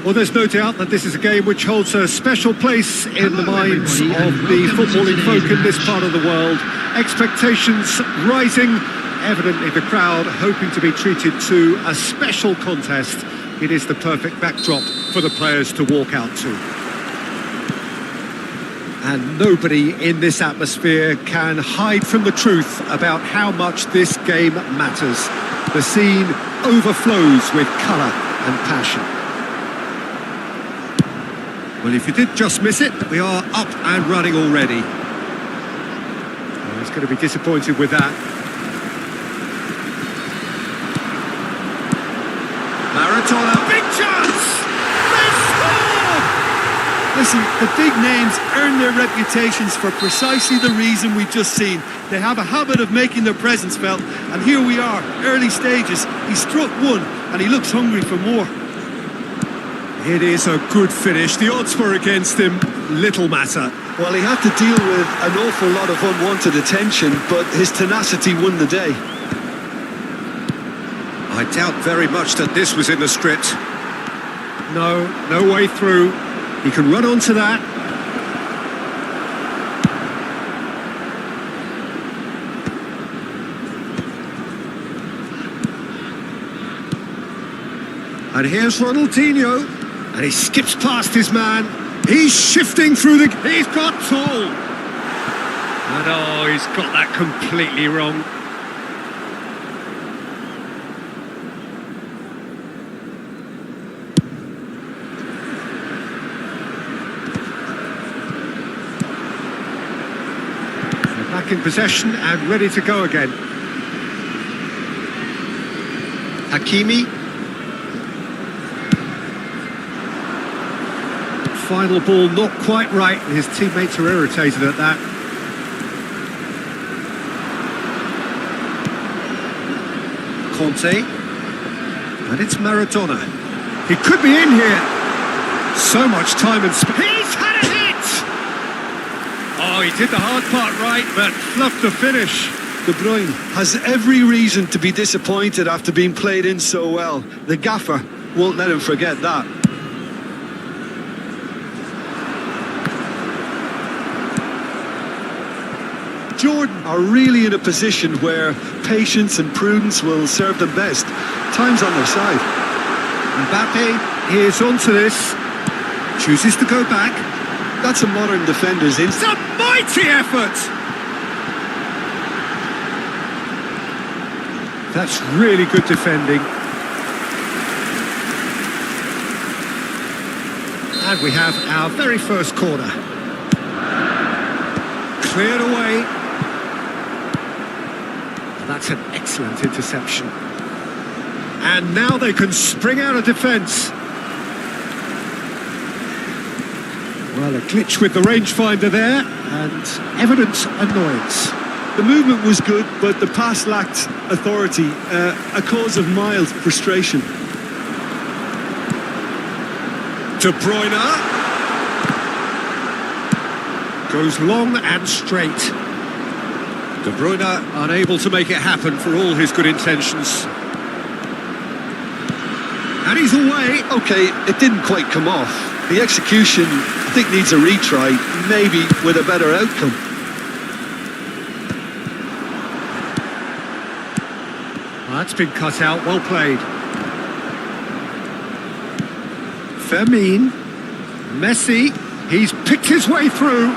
Well, there's no doubt that this is a game which holds a special place in the minds of the footballing folk in this part of the world. Expectations rising, evidently the crowd hoping to be treated to a special contest. It is the perfect backdrop for the players to walk out to. And nobody in this atmosphere can hide from the truth about how much this game matters. The scene overflows with colour and passion. Well, if you did just miss it, we are up and running already. Well, he's going to be disappointed with that. Maradona, big chance! They scored! Listen, the big names earn their reputations for precisely the reason we've just seen. They have a habit of making their presence felt, and here we are, early stages. He struck one, and he looks hungry for more. It is a good finish. The odds were against him. Little matter. Well, he had to deal with an awful lot of unwanted attention, but his tenacity won the day. I doubt very much that this was in the script. No way through. He can run onto that. And here's Ronaldinho. And he skips past his man. He's shifting through the... He's got tall. And oh, he's got that completely wrong. They're back in possession and ready to go again. Hakimi. Final ball not quite right, and his teammates are irritated at that. Conte. And it's Maradona. He could be in here. So much time and space. He's had a hit! Oh, he did the hard part right, but fluffed the finish. De Bruyne has every reason to be disappointed after being played in so well. The gaffer won't let him forget that. Jordan are really in a position where patience and prudence will serve them best. Time's on their side. Mbappe is onto this. Chooses to go back. That's a modern defender's instinct. It's a mighty effort! That's really good defending. And we have our very first corner. Cleared away. That's an excellent interception. And now they can spring out of defence. Well, a glitch with the rangefinder there, and evident annoyance. The movement was good, but the pass lacked authority, a cause of mild frustration. De Bruyne. Goes long and straight. De Bruyne unable to make it happen for all his good intentions. And he's away. Okay, it didn't quite come off. The execution, I think, needs a retry, maybe with a better outcome. Well, that's been cut out, well played. Fermin. Messi. He's picked his way through.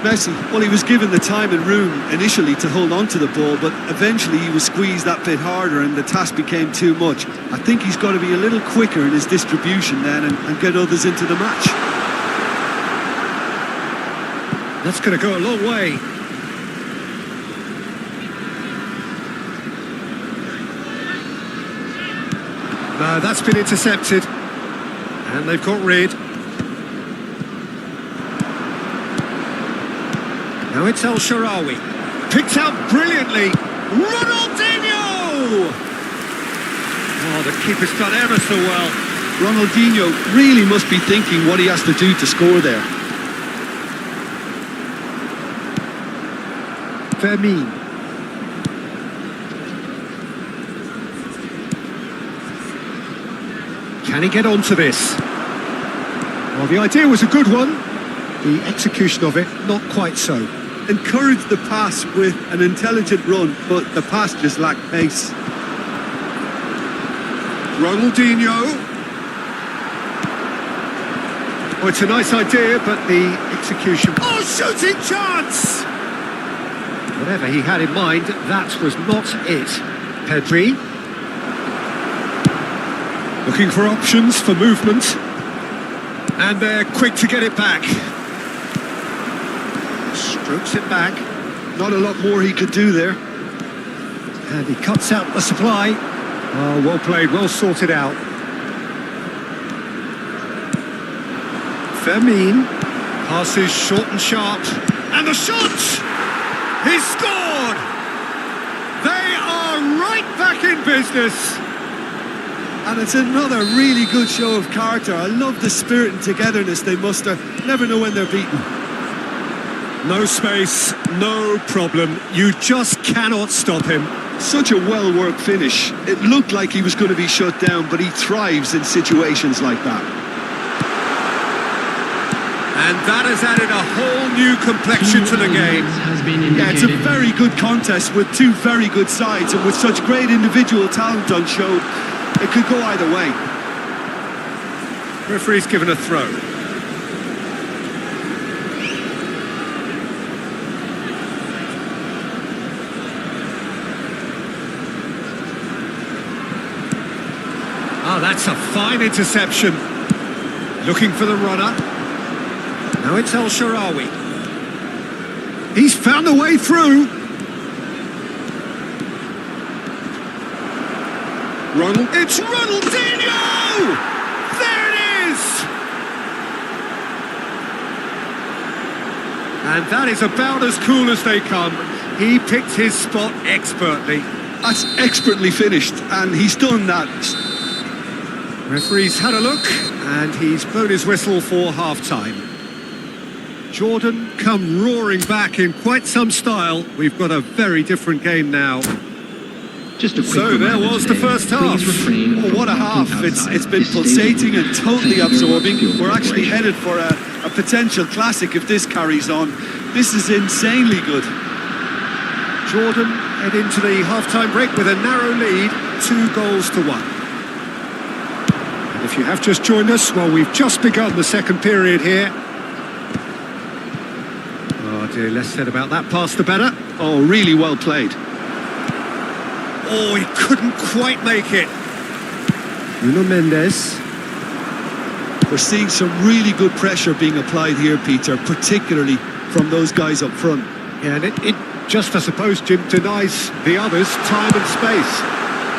Messi, well, he was given the time and room initially to hold on to the ball, but eventually he was squeezed that bit harder and the task became too much. I think he's got to be a little quicker in his distribution then and get others into the match. That's going to go a long way. No, that's been intercepted. And they've got rid. Now it's El Shaarawy. Picked out brilliantly. Ronaldinho! Oh, the keeper's done ever so well. Ronaldinho really must be thinking what he has to do to score there. Fermin. Can he get onto this? Well, the idea was a good one. The execution of it, not quite so. Encouraged the pass with an intelligent run, but the pass just lacked pace. Ronaldinho. Oh, it's a nice idea, but the execution... Oh, shooting chance! Whatever he had in mind, that was not it. Pedri. Looking for options for movement. And they're quick to get it back. Strokes it back. Not a lot more he could do there. And he cuts out the supply. Oh, well played, well sorted out. Fermin passes short and sharp. And the shot! He's scored! They are right back in business. And it's another really good show of character. I love the spirit and togetherness they muster. Never know when they're beaten. No space, no problem. You just cannot stop him. Such a well-worked finish. It looked like he was going to be shut down, but he thrives in situations like that. And that has added a whole new complexion to the game. Yeah, it's a very good contest with two very good sides, and with such great individual talent on show, it could go either way. Referee's given a throw. Oh, that's a fine interception. Looking for the runner. Now it's El Shaarawy. He's found a way through. It's Ronaldinho! There it is! And that is about as cool as they come. He picked his spot expertly. That's expertly finished, and he's done that. Referee's had a look, and he's blown his whistle for half-time. Jordan come roaring back in quite some style. We've got a very different game now. So there was the first half. Oh, what a half. It's been pulsating and totally absorbing. We're actually headed for a potential classic if this carries on. This is insanely good. Jordan head into the half-time break with a narrow lead, 2-1. And if you have just joined us, well, we've just begun the second period here. Oh dear, less said about that pass the better. Oh, really well played. Oh, he couldn't quite make it. Nuno Mendes. We're seeing some really good pressure being applied here, Peter, particularly from those guys up front. Yeah, and it just, I suppose, Jim, denies the others time and space.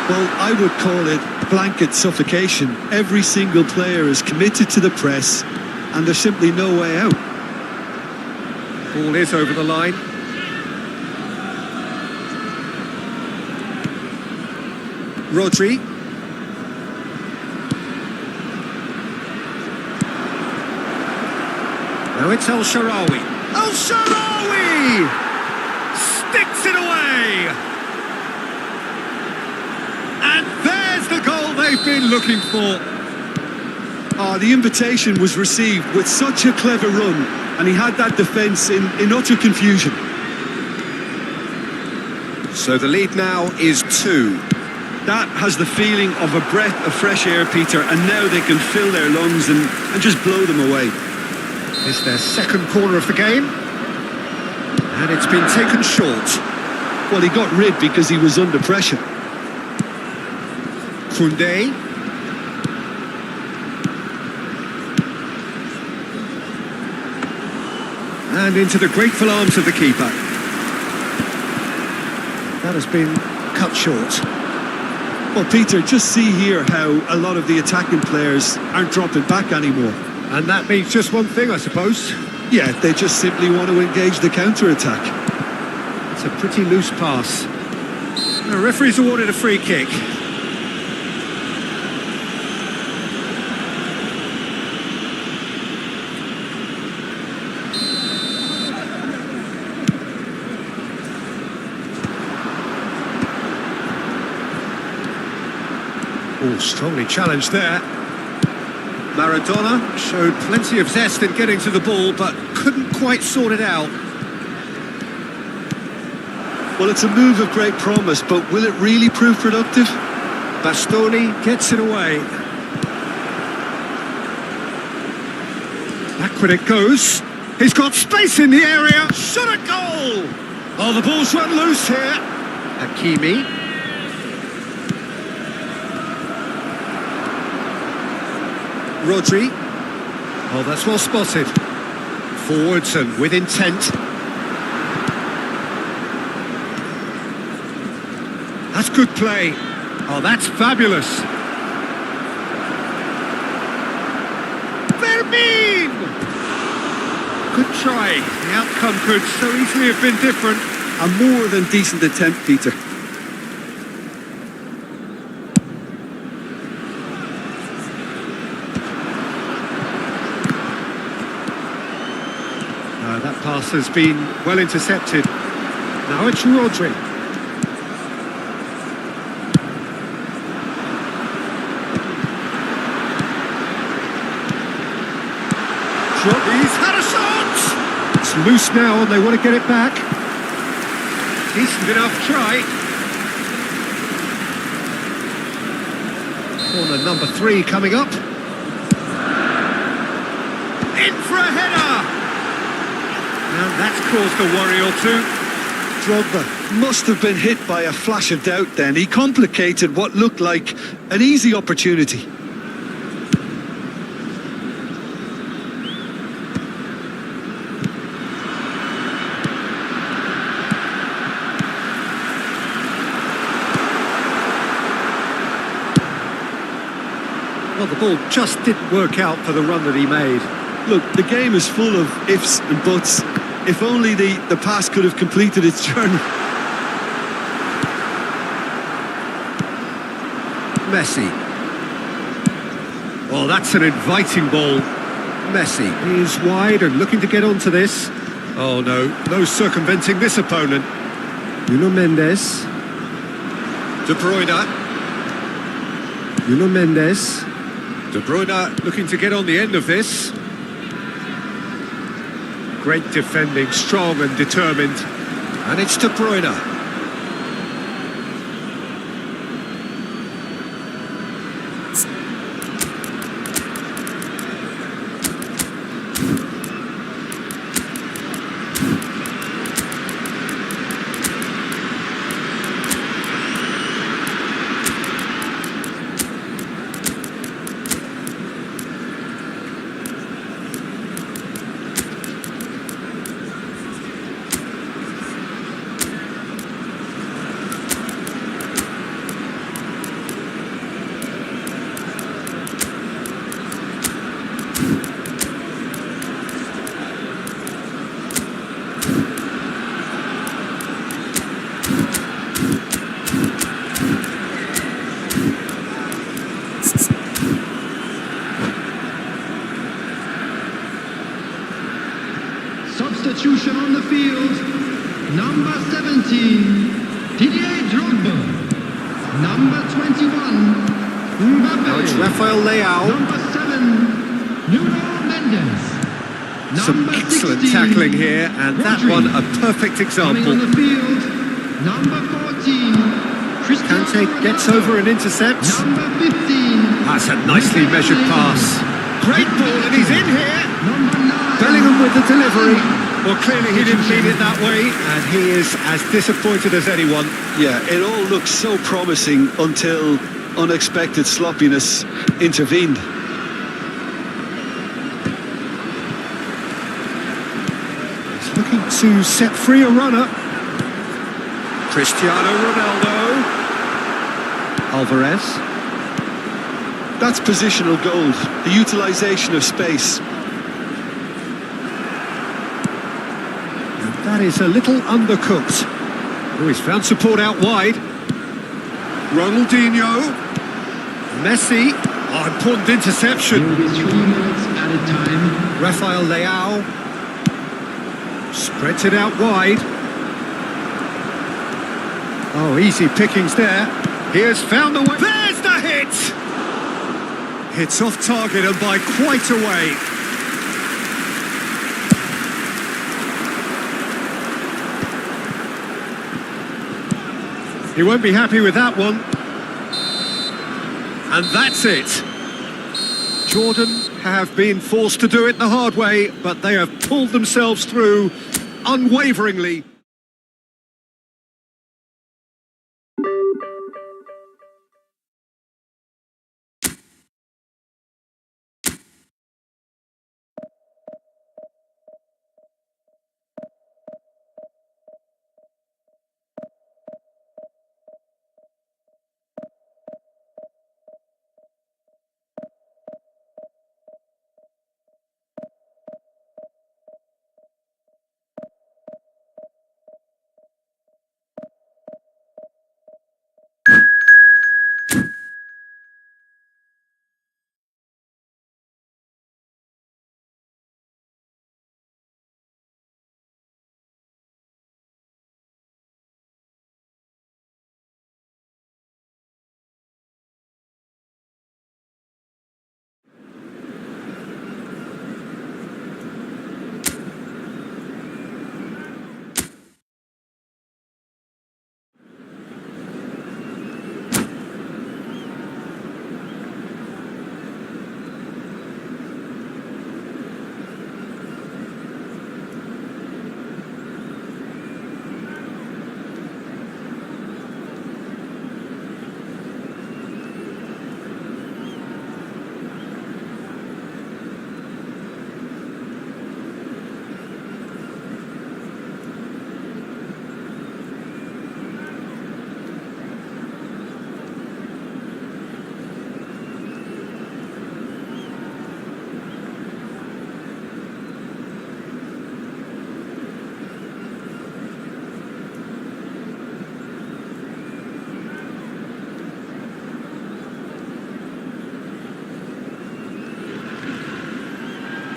Well, I would call it blanket suffocation. Every single player is committed to the press, and there's simply no way out. Ball is over the line. Rodri. Now it's El Shaarawy. El Shaarawy! Sticks it away! And there's the goal they've been looking for. The invitation was received with such a clever run, and he had that defence in utter confusion. So the lead now is 2. That has the feeling of a breath of fresh air, Peter, and now they can fill their lungs and just blow them away. It's their second corner of the game, and it's been taken short. Well, he got rid because he was under pressure. Koundé. And into the grateful arms of the keeper. That has been cut short. Well, Peter, just see here how a lot of the attacking players aren't dropping back anymore. And that means just one thing, I suppose. Yeah, they just simply want to engage the counter-attack. It's a pretty loose pass. The referee's awarded a free kick. Oh, strongly challenged there. Maradona showed plenty of zest in getting to the ball, but couldn't quite sort it out. Well, it's a move of great promise, but will it really prove productive? Bastoni gets it away. Backward it goes. He's got space in the area. Shot a goal! Oh, the ball's run loose here. Hakimi. Rodri. Oh, that's well spotted. Forwards and with intent. That's good play. Oh, that's fabulous. Fermin! Good try. The outcome could so easily have been different. A more than decent attempt, Peter. That pass has been well intercepted. Now it's Rodri. He's had a shot! It's loose now and they want to get it back. Decent enough try. Corner number 3 coming up. In for a header! And that's caused a worry or two. Drogba must have been hit by a flash of doubt then. He complicated what looked like an easy opportunity. Well, the ball just didn't work out for the run that he made. Look, the game is full of ifs and buts. If only the pass could have completed its journey. Messi. Oh, that's an inviting ball. Messi is wide and looking to get onto this. Oh no, no circumventing this opponent. Nuno Mendes. De Bruyne. Nuno Mendes. De Bruyne looking to get on the end of this. Great defending, strong and determined. And it's De Bruyne. Substitution on the field, number 17, Didier Drogba, number 21, Mbappe. Now it's Rafael Leao. Number 7, Nuno Mendes. Some Number excellent 16, tackling here, and that Rodri. one a perfect Coming on example. the field, number 14, Cristiano Kante gets Ronaldo. over and intercepts. Number 15, That's a nicely measured pass. Great ball, and he's in here. number 9, Bellingham with the delivery. Well, clearly he didn't mean it that way, and he is as disappointed as anyone. Yeah, it all looked so promising until unexpected sloppiness intervened. He's looking to set free a runner. Cristiano Ronaldo. Alvarez. That's positional gold, the utilisation of space. That is a little undercooked. Oh, he's found support out wide. Ronaldinho. Messi. Oh, important interception. There will be 3 minutes added time. Rafael Leao. Spreads it out wide. Oh, easy pickings there. He has found the way. There's the hit! Hits off target and by quite a way. He won't be happy with that one. And that's it. Jordan have been forced to do it the hard way, but they have pulled themselves through unwaveringly.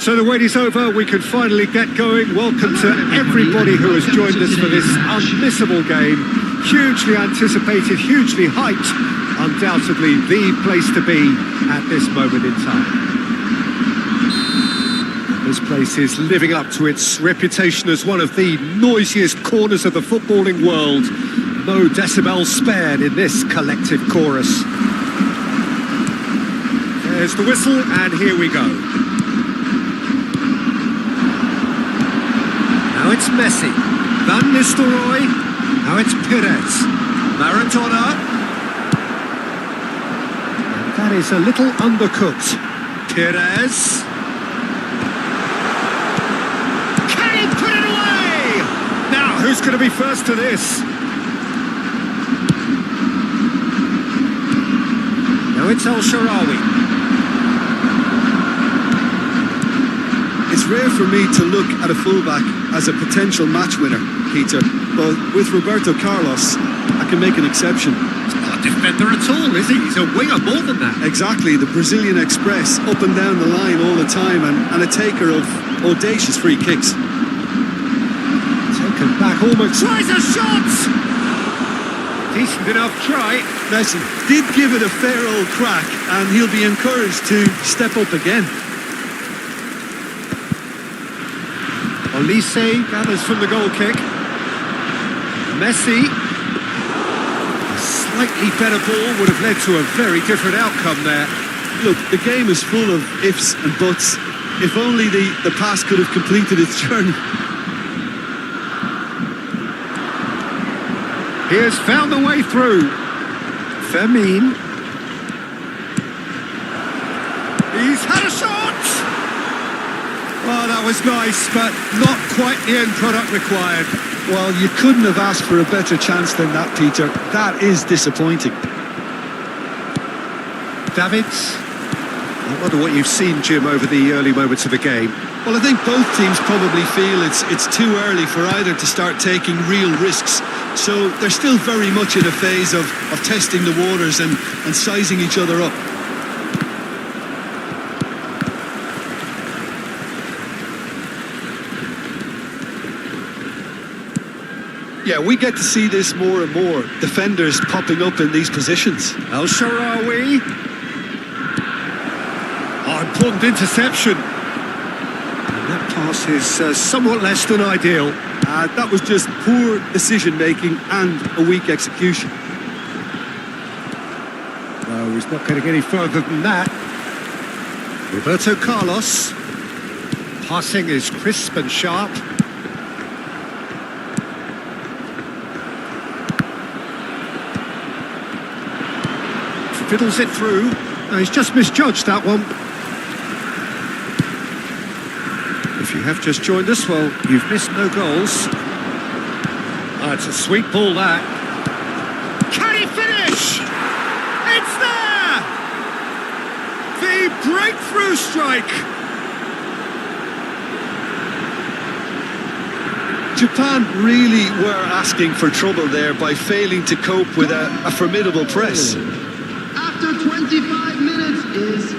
So the wait is over, we can finally get going. Welcome to everybody who has joined us for this unmissable game. Hugely anticipated, hugely hyped. Undoubtedly the place to be at this moment in time. This place is living up to its reputation as one of the noisiest corners of the footballing world. No decibels spared in this collective chorus. There's the whistle, and here we go. Now it's Messi, Van Nistelrooy, now it's Perez, Maradona. And that is a little undercooked. Perez. Can he put it away? Now, who's going to be first to this? Now it's El Shaarawy. It's rare for me to look at a fullback as a potential match winner, Peter, but with Roberto Carlos, I can make an exception. He's not a defender at all, is he? He's a winger more than that. Exactly, the Brazilian Express, up and down the line all the time, and a taker of audacious free kicks. Taken back almost. Tries a shot! Decent enough try. Listen, did give it a fair old crack, and he'll be encouraged to step up again. Olise gathers from the goal kick. Messi. A slightly better ball would have led to a very different outcome there. Look, the game is full of ifs and buts. If only the pass could have completed its journey. He has found the way through. Fermin. He's had a shot! Well, that was nice, but not quite the end product required. Well, you couldn't have asked for a better chance than that, Peter. That is disappointing. Davids. I wonder what you've seen, Jim, over the early moments of the game. Well, I think both teams probably feel it's too early for either to start taking real risks. So they're still very much in a phase of testing the waters and sizing each other up. Yeah, we get to see this more and more. Defenders popping up in these positions. El Shaarawy. Oh, important interception. And that pass is somewhat less than ideal. That was just poor decision-making and a weak execution. No, he's not getting any further than that. Roberto Carlos. Passing is crisp and sharp. fiddles it through. No, he's just misjudged that one. If you have just joined us, well, you've missed no goals. Oh, it's a sweet ball, that. Can he finish? It's there! The breakthrough strike. Japan really were asking for trouble there by failing to cope with a formidable press. After 25 minutes is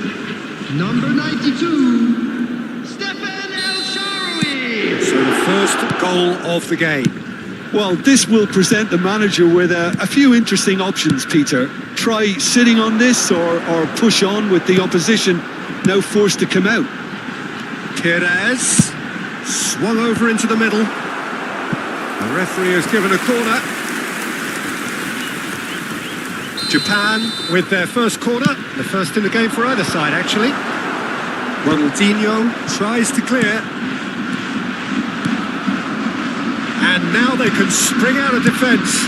number 92, Stefan El-Shaarawy. So the first goal of the game. Well, this will present the manager with a few interesting options, Peter. Try sitting on this or push on with the opposition now forced to come out. Perez swung over into the middle. The referee has given a corner. Japan with their first corner, the first in the game for either side, actually. Ronaldinho tries to clear. And now they can spring out of defence.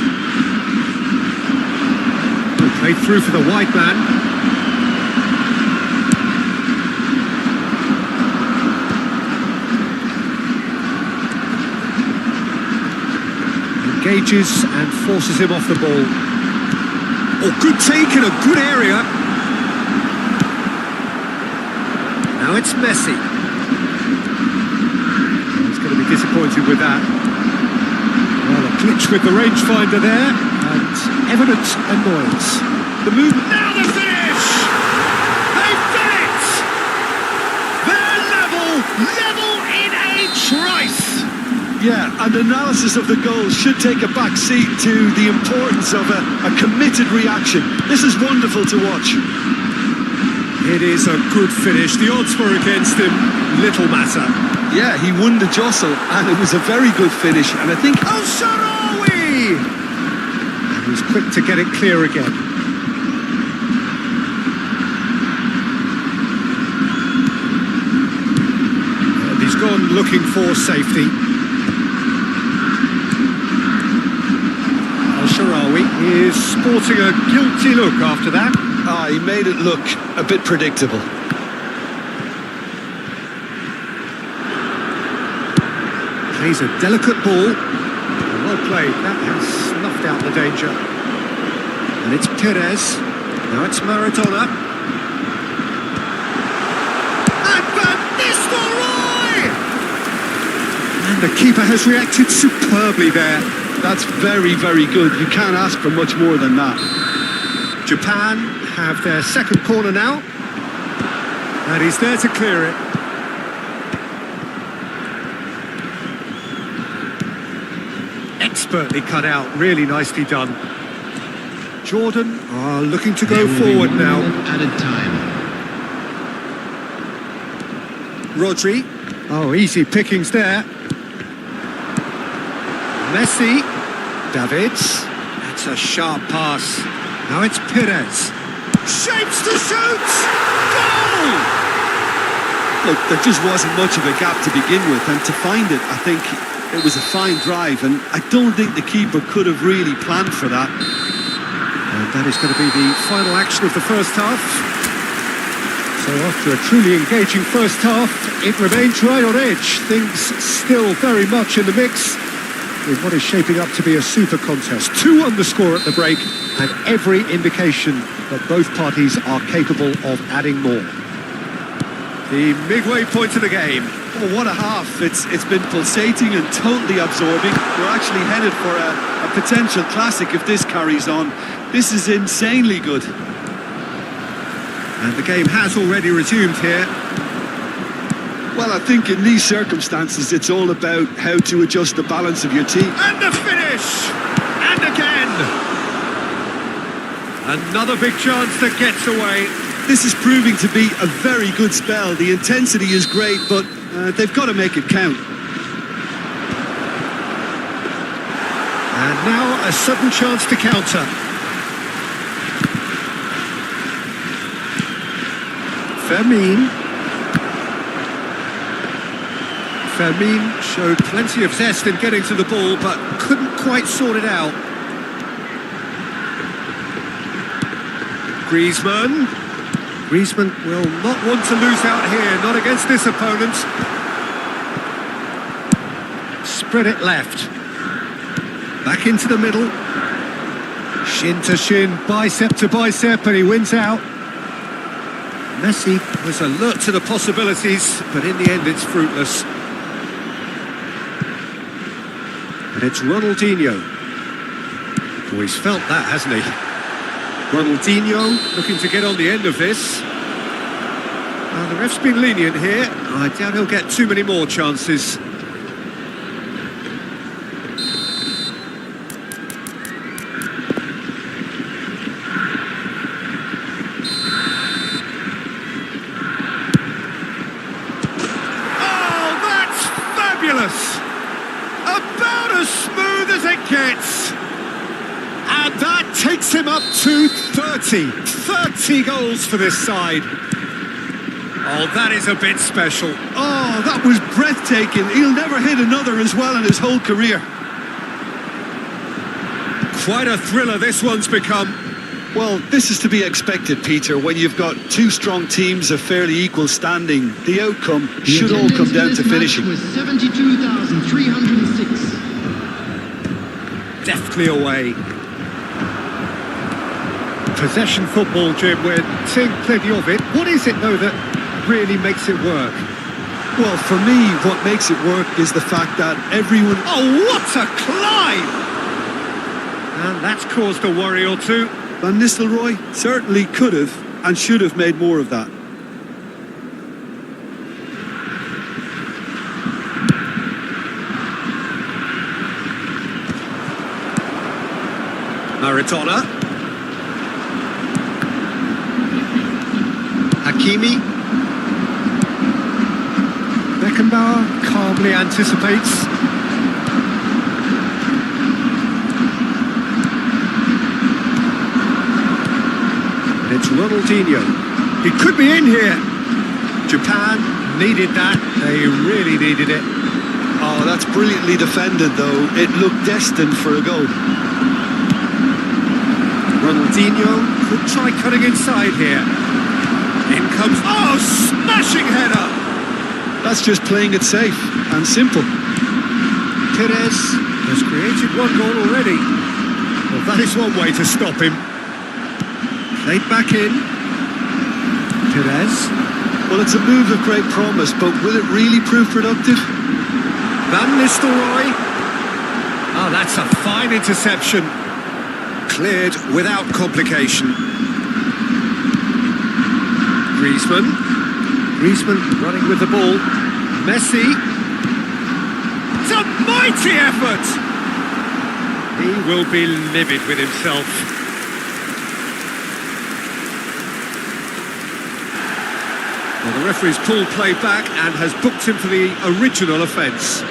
Played through for the wide man. Engages and forces him off the ball. Oh, good take in a good area. Now it's Messi. He's going to be disappointed with that. Well, a glitch with the rangefinder there, and evident annoyance. The move. Now the finish! They've done it! They're level in a trice. Yeah, and analysis of the goal should take a back seat to the importance of a committed reaction. This is wonderful to watch. It is a good finish. The odds were against him. Little matter. Yeah, he won the jostle, and it was a very good finish. And I think... El-Shaarawy! And he's quick to get it clear again. And he's gone looking for safety. El-Shaarawy is sporting a guilty look after that. he made it look a bit predictable. Plays a delicate ball. Well played. That has snuffed out the danger. And it's Perez. Now it's Maradona. And Van Nistelrooy! And the keeper has reacted superbly there. That's very, very good. You can't ask for much more than that. Japan have their second corner now. And he's there to clear it. Expertly cut out, really nicely done. Jordan are looking to go forward now. Added time. Rodri. Oh, easy pickings there. Messi. Davids. That's a sharp pass. Now it's Perez. Shapes to shoot! Goal! Look, there just wasn't much of a gap to begin with, and to find it, I think it was a fine drive, and I don't think the keeper could have really planned for that. And that is going to be the final action of the first half. So after a truly engaging first half, it remains right on edge. Things still very much in the mix in what is shaping up to be a super contest. 2 on the score at the break, and every indication that both parties are capable of adding more. The midway point of the game. Oh, what a half. It's been pulsating and totally absorbing. We're actually headed for a potential classic if this carries on. This is insanely good. And the game has already resumed here. Well, I think in these circumstances, it's all about how to adjust the balance of your team. And the finish! And again! Another big chance that gets away. This is proving to be a very good spell. The intensity is great, but they've got to make it count. And now a sudden chance to counter. Fermin showed plenty of zest in getting to the ball, but couldn't quite sort it out. Griezmann. Griezmann will not want to lose out here, not against this opponent. Spread it left. Back into the middle. Shin to shin, bicep to bicep, and he wins out. Messi was alert to the possibilities, but in the end it's fruitless. And it's Ronaldinho. Oh, he's felt that, hasn't he? Ronaldinho looking to get on the end of this. The ref's been lenient here. I doubt he'll get too many more chances. Oh, that's fabulous! About as smooth as it gets. And that takes him up to 30. 30 goals for this side. Oh, that is a bit special. Oh, that was breathtaking. He'll never hit another as well in his whole career. Quite a thriller this one's become. Well, this is to be expected, Peter, when you've got two strong teams of fairly equal standing. The outcome should all come down to finishing. Was 72,306. Deftly away. Possession football, Jim, we're seeing plenty of it. What is it, though, that really makes it work? Well, for me, what makes it work is the fact that everyone... Oh, what a climb! And that's caused a worry or two. Van Nistelrooy certainly could have and should have made more of that. Maradona. Hakimi. Beckenbauer calmly anticipates. And it's Ronaldinho. He could be in here. Japan needed that. They really needed it. Oh, that's brilliantly defended, though. It looked destined for a goal. Ronaldinho could try cutting inside here. In comes... Oh, smashing header! That's just playing it safe and simple. Perez has created one goal already. Well, that is one way to stop him. Played back in. Perez. Well, it's a move of great promise, but will it really prove productive? Van Nistelrooy. Oh, that's a fine interception. Cleared without complication. Griezmann. Griezmann running with the ball. Messi. It's a mighty effort! He will be livid with himself. Well, the referee's pulled play back and has booked him for the original offence.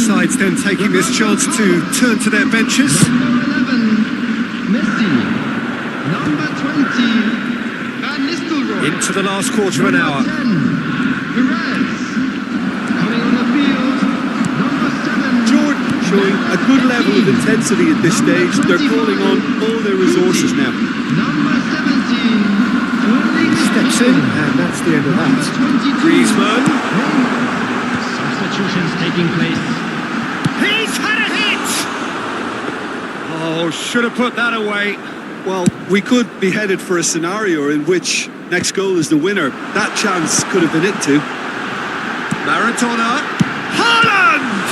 Sides then taking this chance to turn to their benches. Number 11, Messi. Number 20, Van Nistelrooy. Into the last quarter of an hour. Number 10, Perez. Coming on the field, number 7. Jordan showing a good level of intensity at this stage. They're calling on all their resources now. Number 17, Steps in, and that's the end of that. 22, Griezmann. Substitutions taking place. He's had a hit! Oh, should have put that away. Well, we could be headed for a scenario in which Next goal is the winner. That chance could have been it too. Maradona. Haaland!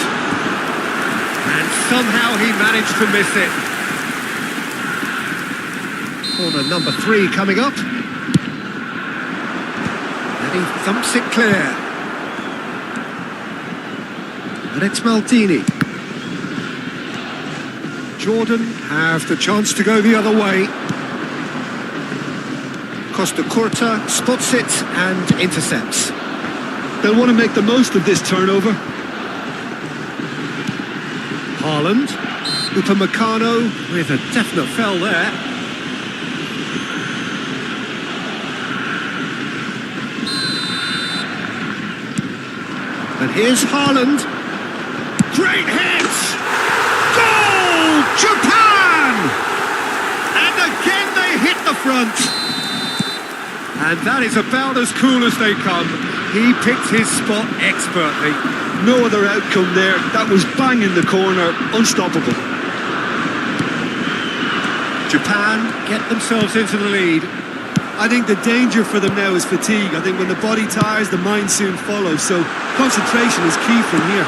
And somehow he managed to miss it. Corner number 3 coming up. And he thumps it clear. And it's Maldini. Jordan have the chance to go the other way. Costa Curta spots it and intercepts. They'll want to make the most of this turnover. Haaland. Upamecano with a definite foul there. And here's Haaland. Great hit! Goal! Japan! And again they hit the front. And that is about as cool as they come. He picked his spot expertly. No other outcome there. That was bang in the corner. Unstoppable. Japan get themselves into the lead. I think the danger for them now is fatigue. I think when the body tires, the mind soon follows. So concentration is key from here.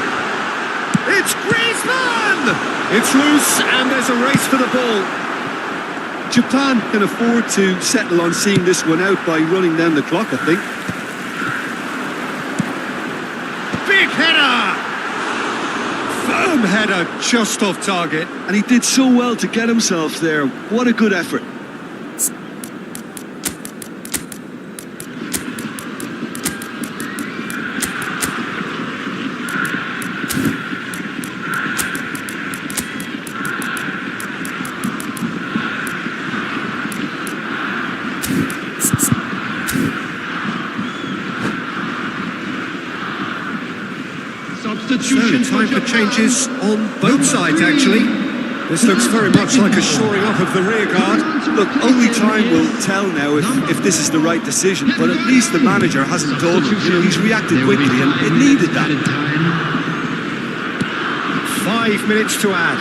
It's Griezmann! It's loose and there's a race for the ball. Japan can afford to settle on seeing this one out by running down the clock, I think. Big header! Firm header just off target. And he did so well to get himself there. What a good effort. Substitution So, time for changes on both sides, actually. This looks very much like a shoring up of the rear guard. Look, only time will tell now if this is the right decision, but at least the manager hasn't told him. You know, he's reacted quickly and it needed that. 5 minutes to add.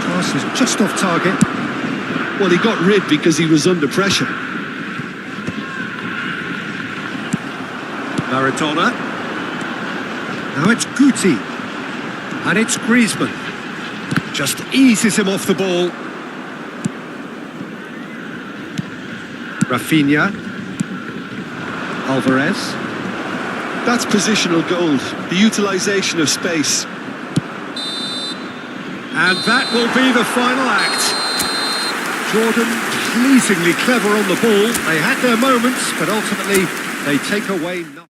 Pass is just off target. Well, he got rid because he was under pressure. Maradona. Now it's Guti. And it's Griezmann. Just eases him off the ball. Rafinha. Alvarez. That's positional gold, the utilisation of space. And that will be the final act. Jordan pleasingly clever on the ball. They had their moments, but ultimately they take away nothing.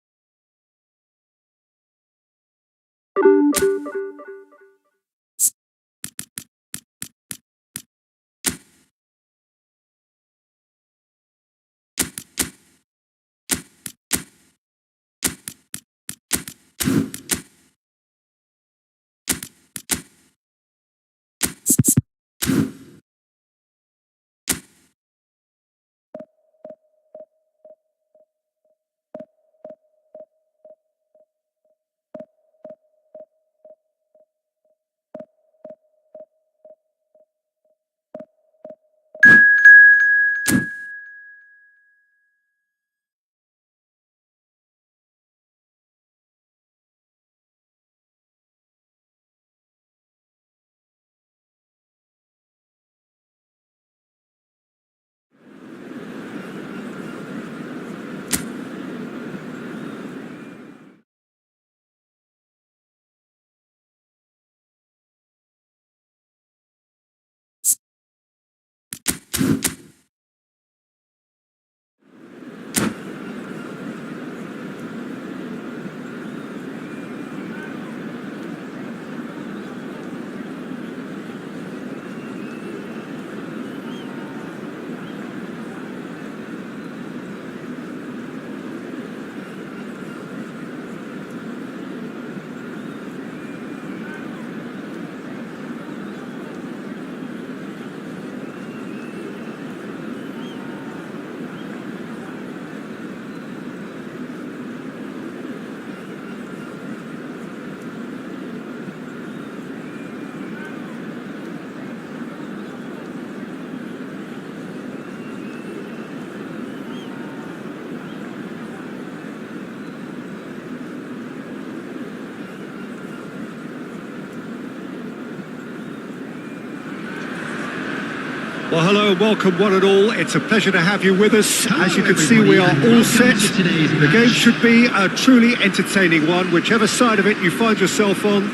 Well, hello and welcome one and all. It's a pleasure to have you with us. As you can see, we are all set. The game should be a truly entertaining one, whichever side of it you find yourself on.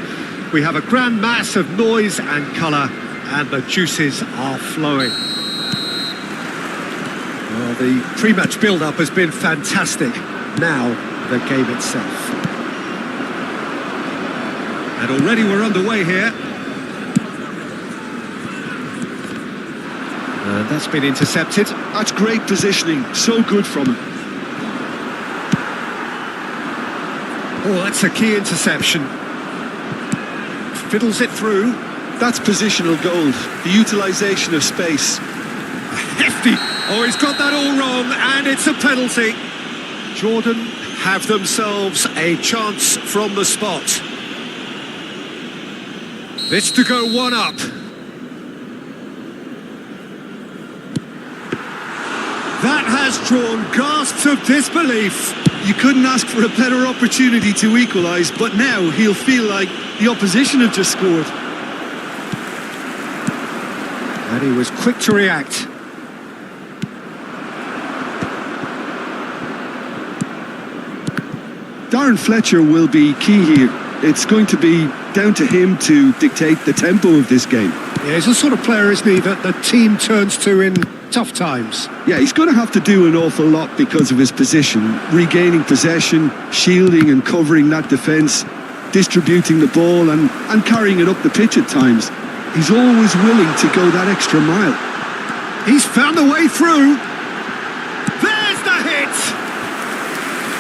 We have a grand mass of noise and colour, and the juices are flowing. Well, the pre-match build-up has been fantastic. Now, the game itself. And already we're underway here. And that's been intercepted. That's great positioning, so good from him. Oh, that's a key interception. Fiddles it through. That's positional gold, the utilisation of space. Hefty. Oh, he's got that all wrong, and it's a penalty. Jordan have themselves a chance from the spot. This to go one up. That has drawn gasps of disbelief. You couldn't ask for a better opportunity to equalise, but now he'll feel like the opposition have just scored. And he was quick to react. Darren Fletcher will be key here. It's going to be down to him to dictate the tempo of this game. Yeah, he's the sort of player, isn't he, that the team turns to in tough times. Yeah, he's going to have to do an awful lot because of his position. Regaining possession, shielding and covering that defence, distributing the ball and carrying it up the pitch at times. He's always willing to go that extra mile. He's found a way through. There's the hit!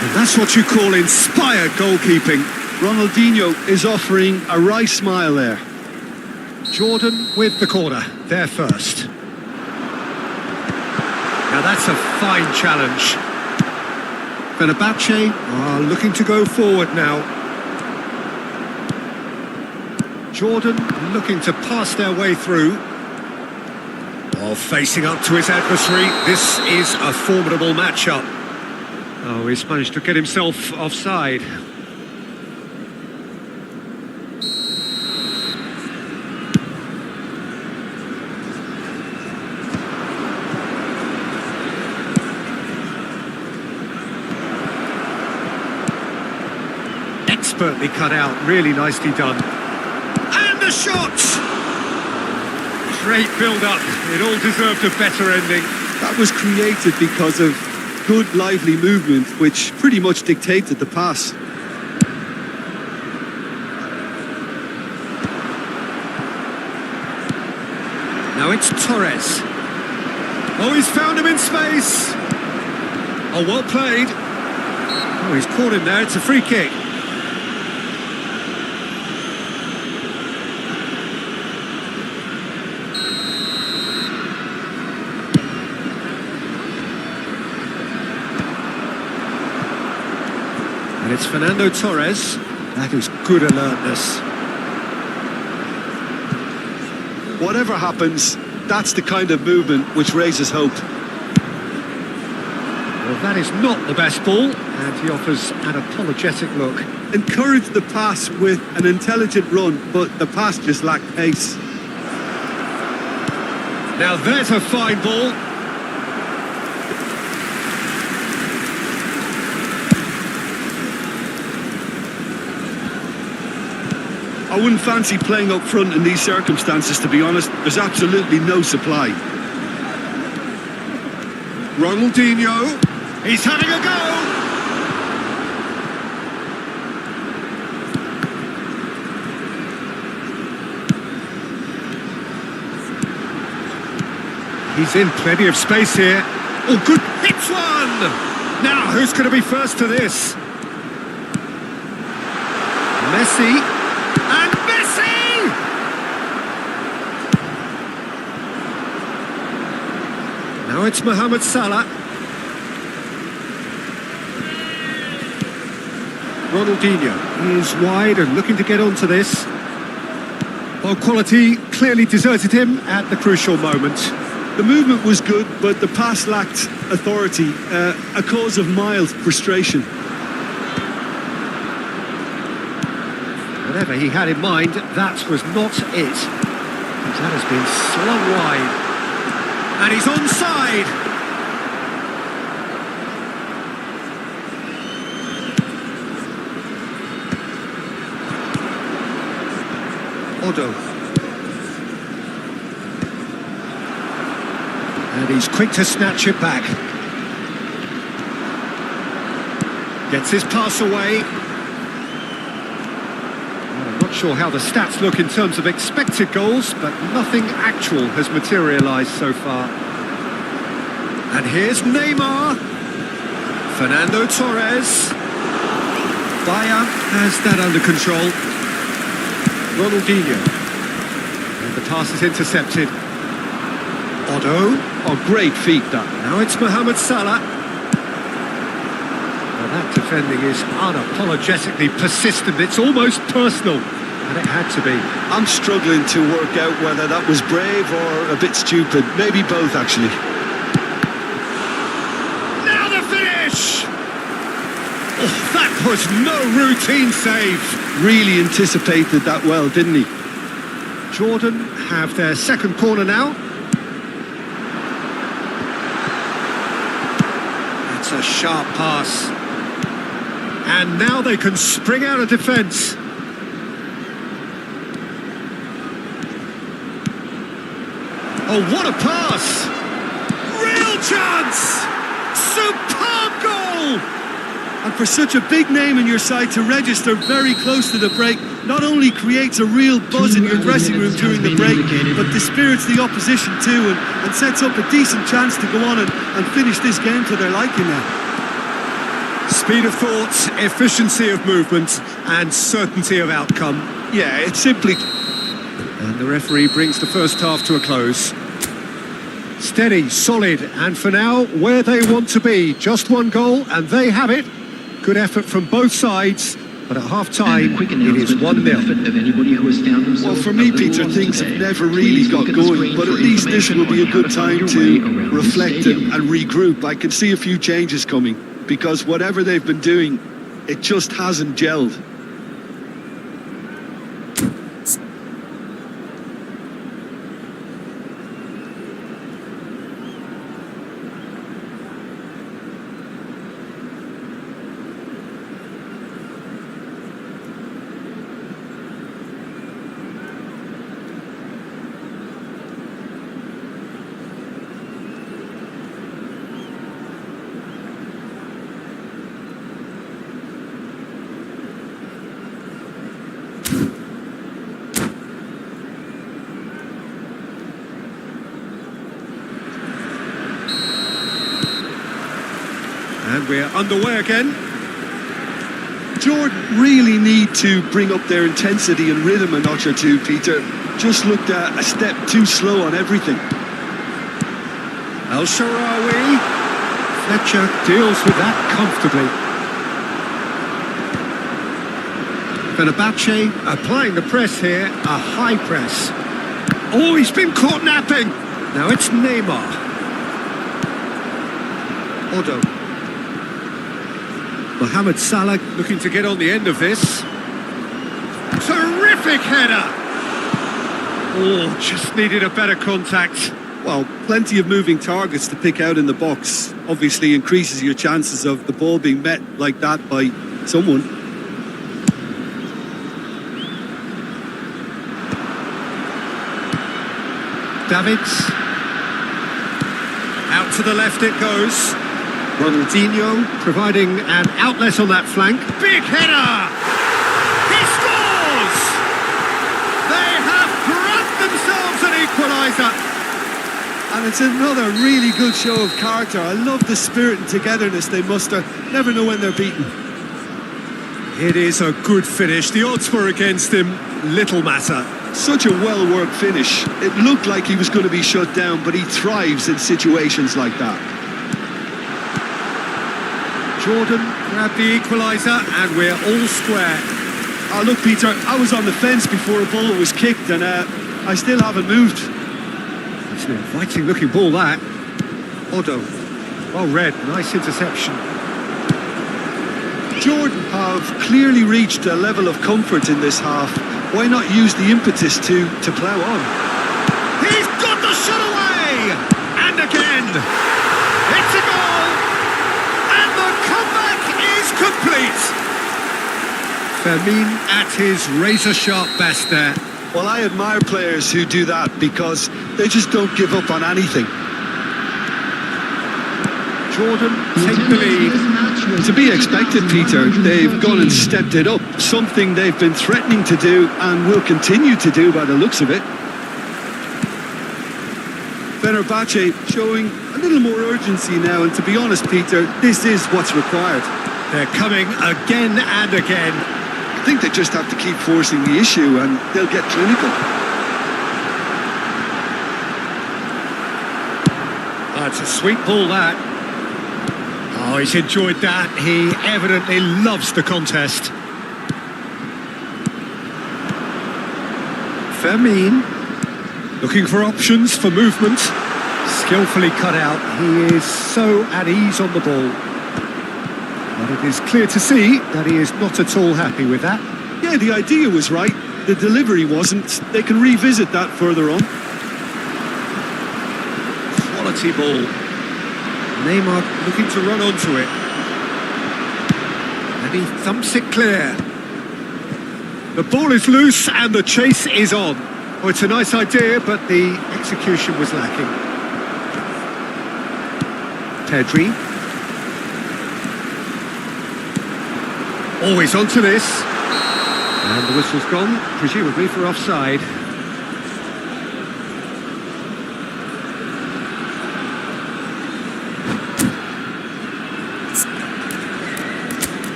And that's what you call inspired goalkeeping. Ronaldinho is offering a wry smile there. Jordan with the corner, there first. Now that's a fine challenge. Fenerbahce are looking to go forward now. Jordan looking to pass their way through. While facing up to his adversary, this is a formidable matchup. Oh, he's managed to get himself offside. Expertly cut out, really nicely done. And the shot! Great build-up, it all deserved a better ending. That was created because of good, lively movement, which pretty much dictated the pass. Now it's Torres. Oh, he's found him in space. Oh, well played. Oh, he's caught him there, it's a free kick. And it's Fernando Torres. That is good alertness. Whatever happens, that's the kind of movement which raises hope. Well, that is not the best ball, and he offers an apologetic look. Encouraged the pass with an intelligent run, but the pass just lacked pace. Now there's a fine ball. I wouldn't fancy playing up front in these circumstances, to be honest. There's absolutely no supply. Ronaldinho, he's having a go! He's in plenty of space here. Oh, good, hits one! Now, who's going to be first to this? Messi. And Messi! Now it's Mohamed Salah. Ronaldinho is wide and looking to get onto this. Well, quality clearly deserted him at the crucial moment. The movement was good, but the pass lacked authority, a cause of mild frustration. Whatever he had in mind, that was not it. That has been slung wide. And he's onside. Odo. And he's quick to snatch it back. Gets his pass away. Well, I'm not sure how the stats look in terms of expected goals, but nothing actual has materialised so far. And here's Neymar. Fernando Torres. Bayer has that under control. Ronaldinho. And the pass is intercepted. Odo. Oh, great feat, that. Now it's Mohamed Salah. Well, that defending is unapologetically persistent. It's almost personal. And it had to be. I'm struggling to work out whether that was brave or a bit stupid. Maybe both, actually. Now the finish! Oh, that was no routine save. Really anticipated that well, didn't he? Jordan have their second corner now. That's a sharp pass. And now they can spring out of defence. Oh, what a pass! Real chance! Superb goal! And for such a big name in your side to register very close to the break, not only creates a real buzz in your dressing room during the break, but dispirits the opposition too, and sets up a decent chance to go on and finish this game to their liking now. Speed of thought, efficiency of movement, and certainty of outcome. Yeah, it's simply... And the referee brings the first half to a close. Steady, solid, and for now, where they want to be. Just one goal, and they have it. Good effort from both sides, but at half-time, it is 1-0. Well, for me, Peter, things have never really got going, but at least this will be a good time to reflect and regroup. I can see a few changes coming, because whatever they've been doing, it just hasn't gelled. And we're underway again. Jordan really need to bring up their intensity and rhythm a notch or two, Peter. Just looked a step too slow on everything. El Shaarawy. Fletcher deals with that comfortably. Fenerbahce applying the press here, a high press. Oh, he's been caught napping. Now it's Neymar. Odo. Mohamed Salah looking to get on the end of this. Terrific header! Oh, just needed a better contact. Well, plenty of moving targets to pick out in the box. Obviously increases your chances of the ball being met like that by someone. Davids. Out to the left it goes. Ronaldinho providing an outlet on that flank. Big header! He scores! They have grabbed themselves an equaliser. And it's another really good show of character. I love the spirit and togetherness they muster. Never know when they're beaten. It is a good finish. The odds were against him. Little matter. Such a well-worked finish. It looked like he was going to be shut down, but he thrives in situations like that. Jordan grabbed the equaliser and we're all square. Oh, look, Peter, I was on the fence before a ball was kicked and I still haven't moved. It's an inviting looking ball, that. Odo, well read, nice interception. Jordan have clearly reached a level of comfort in this half. Why not use the impetus to plough on? He's got the shot away! And And again! It's a goal! And the comeback is complete! Fermin at his razor-sharp best there. Well, I admire players who do that because they just don't give up on anything. Jordan take the lead. To be expected, Peter. They've gone and stepped it up. Something they've been threatening to do and will continue to do by the looks of it. Fenerbahce showing a little more urgency now, and to be honest, Peter, this is what's required. They're coming again and again. I think they just have to keep forcing the issue and they'll get clinical. That's a sweet ball, that. Oh, he's enjoyed that. He evidently loves the contest. Fermin, looking for options for movement. Skillfully cut out. He is so at ease on the ball. But it is clear to see that he is not at all happy with that. Yeah, the idea was right. The delivery wasn't. They can revisit that further on. Quality ball. Neymar looking to run onto it. And he thumps it clear. The ball is loose and the chase is on. Oh, it's a nice idea, but the execution was lacking. Pedri. Always onto this. And the whistle's gone, presumably for offside.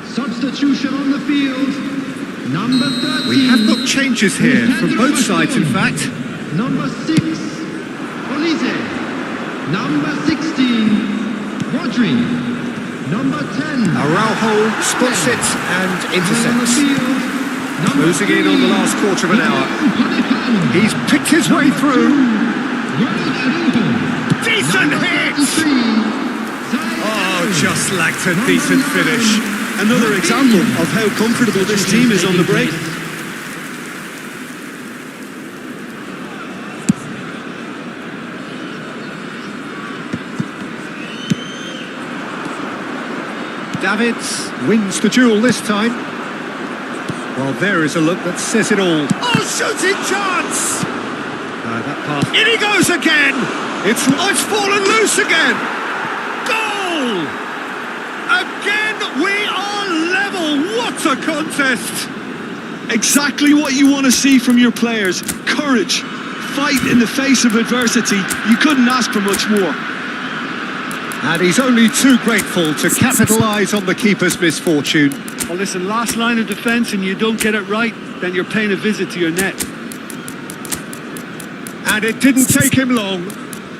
Substitution on the field. Number 13. We have got changes here from both sides, in fact. Number 6, Olise. Number 16, Rodri. Number 10. Araujo spots it and On the intercepts. field. Number Closing in on the 3, last quarter of an hour. Upamecano. He's picked his way through. Rodri. Decent Number hit! 33, Oh, just lacked a decent finish. Another example of how comfortable this team is on the break. Davids wins the duel this time. Well, there is a look that says it all. Oh, shooting chance! That pass. In he goes again! It's fallen loose again! Goal! Again, we are level! What a contest! Exactly what you want to see from your players. Courage, fight in the face of adversity. You couldn't ask for much more. And he's only too grateful to capitalise on the keeper's misfortune. Well, listen, last line of defence and you don't get it right, then you're paying a visit to your net. And it didn't take him long.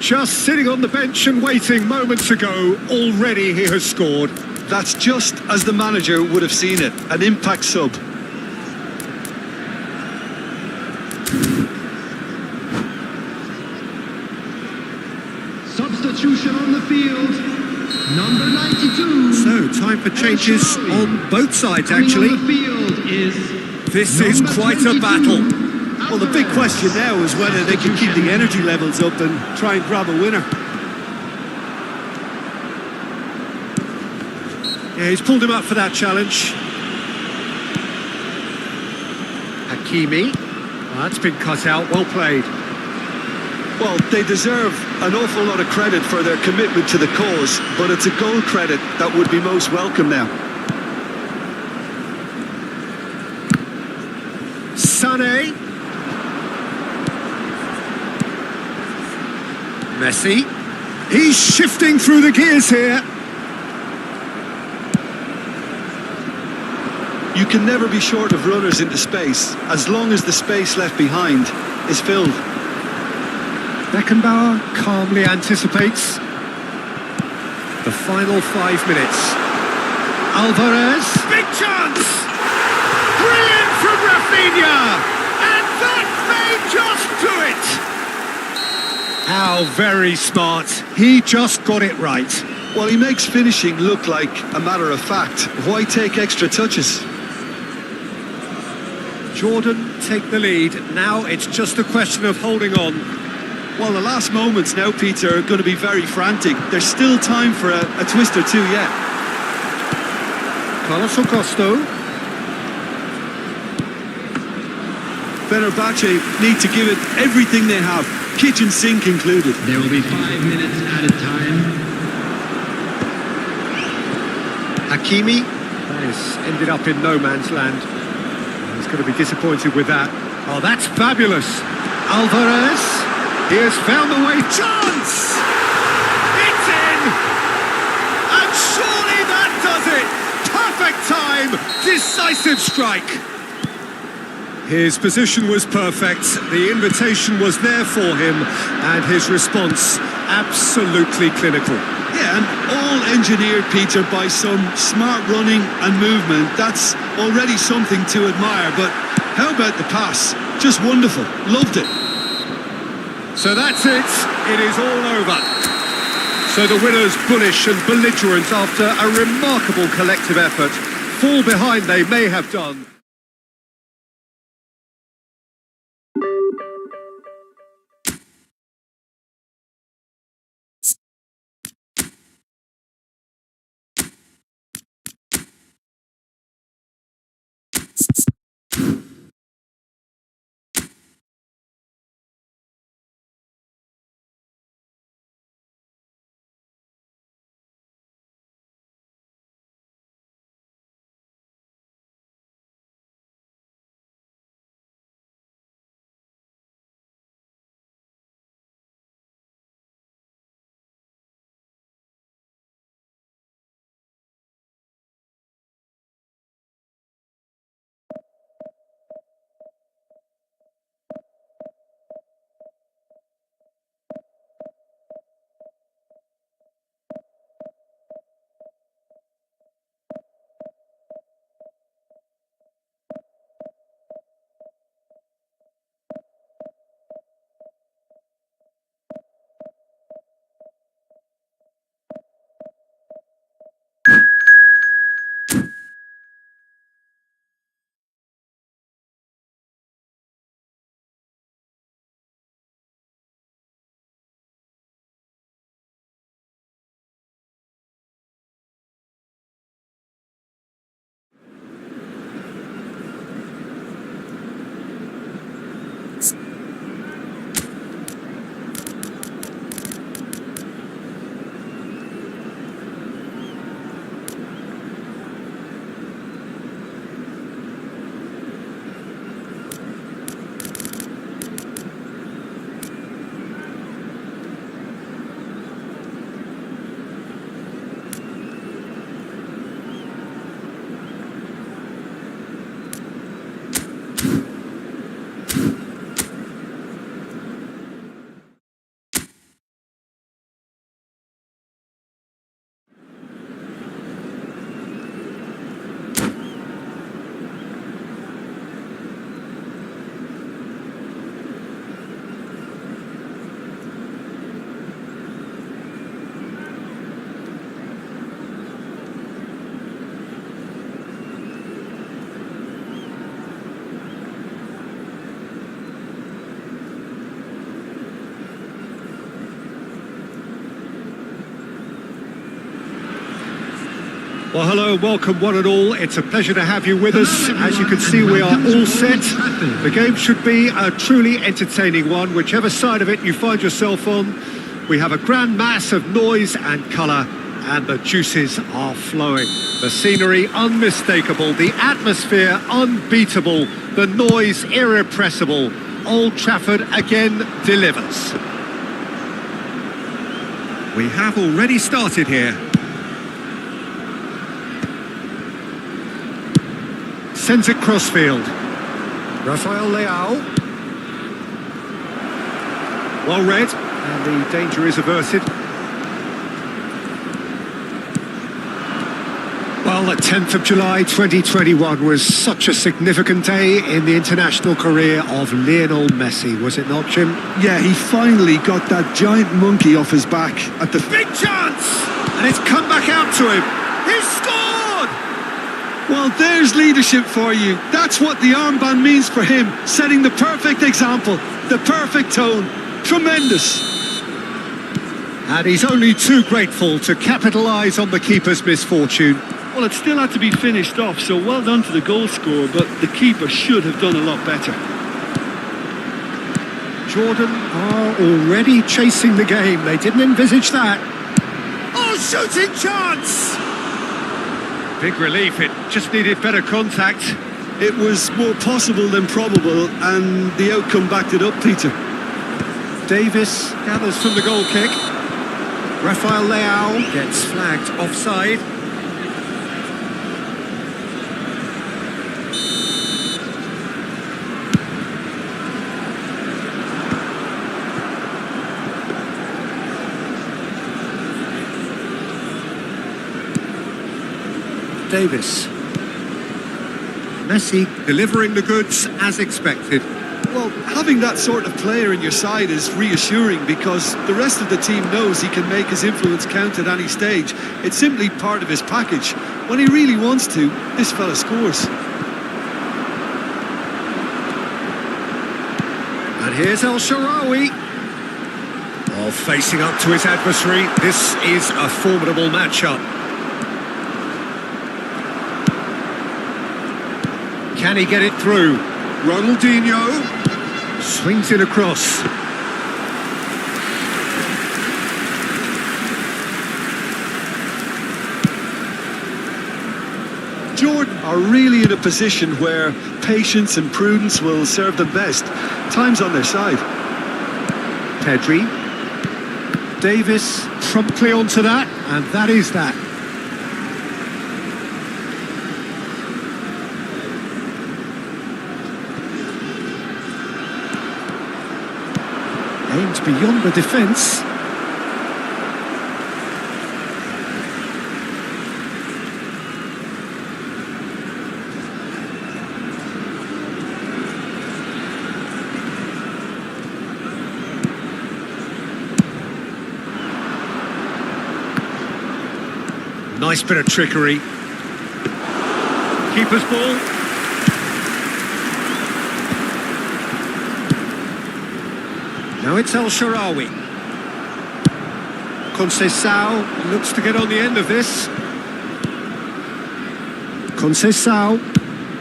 Just sitting on the bench and waiting moments ago, already he has scored. That's just as the manager would have seen it, an impact sub. Substitution on the field. Number 92. So, time for changes on both sides, Coming actually. on the field is This is number quite a 22. battle. Well, the big question now is whether they can keep the energy levels up and try and grab a winner. Yeah, he's pulled him up for that challenge. Hakimi. Oh, that's been cut out. Well played. Well, they deserve an awful lot of credit for their commitment to the cause, but it's a goal credit that would be most welcome now. Sané. Messi. He's shifting through the gears here. You can never be short of runners into space, as long as the space left behind is filled. Beckenbauer calmly anticipates the final 5 minutes. Alvarez. Big chance! Brilliant from Rafinha! And that may just do it! How very smart. He just got it right. Well, he makes finishing look like a matter of fact. Why take extra touches? Jordan take the lead. Now it's just a question of holding on. Well, the last moments now, Peter, are going to be very frantic. There's still time for a twist or two yet. Carlos Augusto. Fenerbahce need to give it everything they have, kitchen sink included. There will be 5 minutes added time. Hakimi has ended up in no man's land. He's going to be disappointed with that. Oh, that's fabulous. Alvarez. He has found the way. Chance! It's in! And surely that does it! Perfect time! Decisive strike! His position was perfect. The invitation was there for him. And his response, absolutely clinical. Yeah, and all engineered, Peter, by some smart running and movement. That's already something to admire. But how about the pass? Just wonderful. Loved it. So that's it. It is all over. So the winners, bullish and belligerent after a remarkable collective effort, fall behind they may have done. Well, hello, welcome one and all. It's a pleasure to have you with us. As you can see, we are all set. The game should be a truly entertaining one, whichever side of it you find yourself on. We have a grand mass of noise and colour, and the juices are flowing. The scenery unmistakable, the atmosphere unbeatable, the noise irrepressible. Old Trafford again delivers. We have already started here. Sends it crossfield. Rafael Leao. Well read, and the danger is averted. Well, the 10th of July 2021 was such a significant day in the international career of Lionel Messi, was it not, Jim? Yeah, he finally got that giant monkey off his back at the... Big chance! And it's come back out to him. He's scored! Well, there's leadership for you. That's what the armband means for him, setting the perfect example, the perfect tone. Tremendous. And he's only too grateful to capitalise on the keeper's misfortune. Well, it still had to be finished off, so well done to the goal scorer, but the keeper should have done a lot better. Jordan are already chasing the game. They didn't envisage that. Oh, shooting chance! Big relief, it just needed better contact. It was more possible than probable, and the outcome backed it up, Peter. Davis gathers from the goal kick. Rafael Leao gets flagged offside. Davis. Messi delivering the goods as expected. Well, having that sort of player in your side is reassuring because the rest of the team knows he can make his influence count at any stage. It's simply part of his package. When he really wants to, this fella scores. And here's El Shaarawy. Oh, facing up to his adversary. This is a formidable matchup. Can he get it through? Ronaldinho swings it across. Jordan are really in a position where patience and prudence will serve them best. Time's on their side. Pedri. Davis promptly onto that, and that is that. Aimed beyond the defence. Nice bit of trickery. Keeper's ball. Now it's El Shaarawy. Conceição looks to get on the end of this. Conceição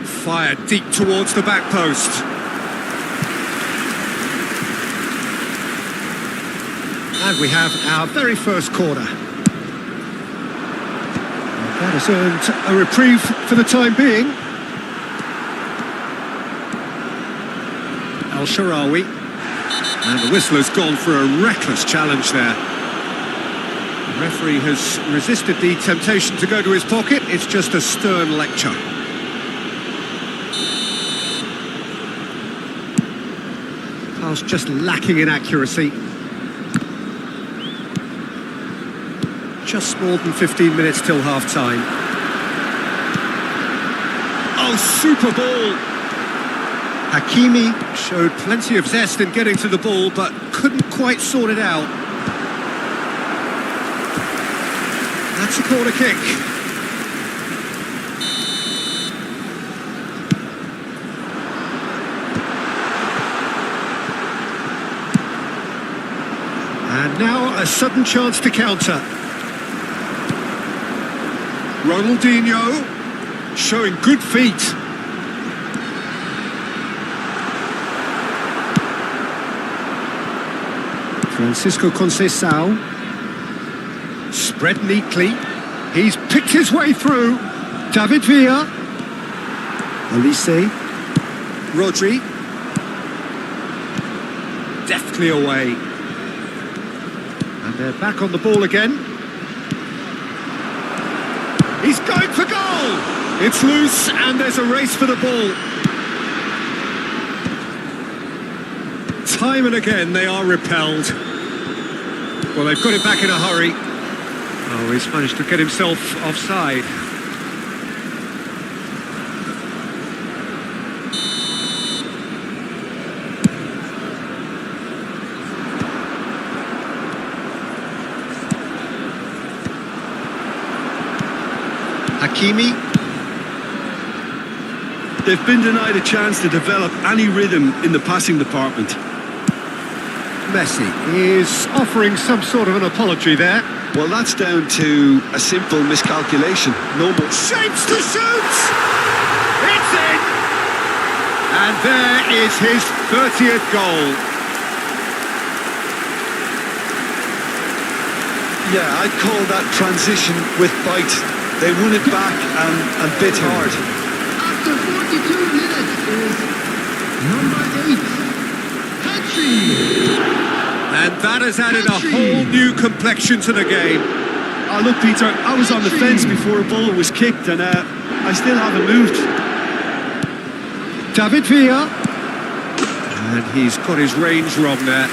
fired deep towards the back post. And we have our very first corner. That has earned a reprieve for the time being. El Shaarawy. And the whistler's gone for a reckless challenge there. The referee has resisted the temptation to go to his pocket. It's just a stern lecture. Pass just lacking in accuracy. Just more than 15 minutes till half-time. Oh, super ball! Hakimi showed plenty of zest in getting to the ball, but couldn't quite sort it out. That's a corner kick. And now a sudden chance to counter. Ronaldinho showing good feet. Francisco Conceição, spread neatly. He's picked his way through. David Villa, Olise, Rodri, deftly away. And they're back on the ball again. He's going for goal! It's loose and there's a race for the ball. Time and again they are repelled. Well, they've got it back in a hurry. Oh, he's managed to get himself offside. Hakimi. They've been denied a chance to develop any rhythm in the passing department. Messi is offering some sort of an apology there. Well, that's down to a simple miscalculation. No more. Shapes to shoot! It's in! And there is his 30th goal. Yeah, I'd call that transition with bite. They won it back and bit hard. After 42 minutes is number 8, Petri. And that has added a whole new complexion to the game. Oh, look, Peter, I was on the fence before a ball was kicked and I still haven't moved. David Villa. And he's got his range wrong there.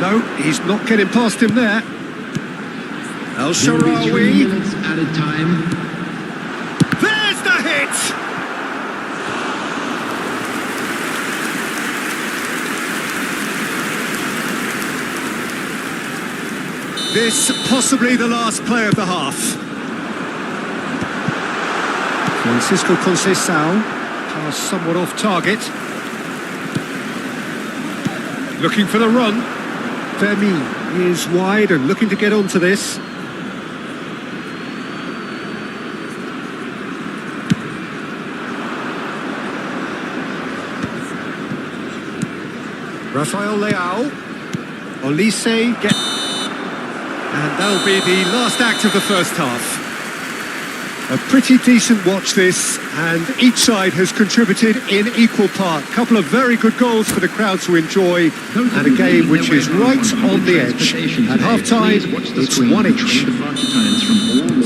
No, he's not getting past him there. El Shaarawy. Added time. There's the hit! This possibly the last play of the half. Francisco Conceição, pass somewhat off target. Looking for the run. Femi is wide and looking to get onto this. Rafael Leao, Olise, and that'll be the last act of the first half. A pretty decent watch this, and each side has contributed in equal part. Couple of very good goals for the crowd to enjoy, and a game which is right on the edge. At half-time, it's 1 each.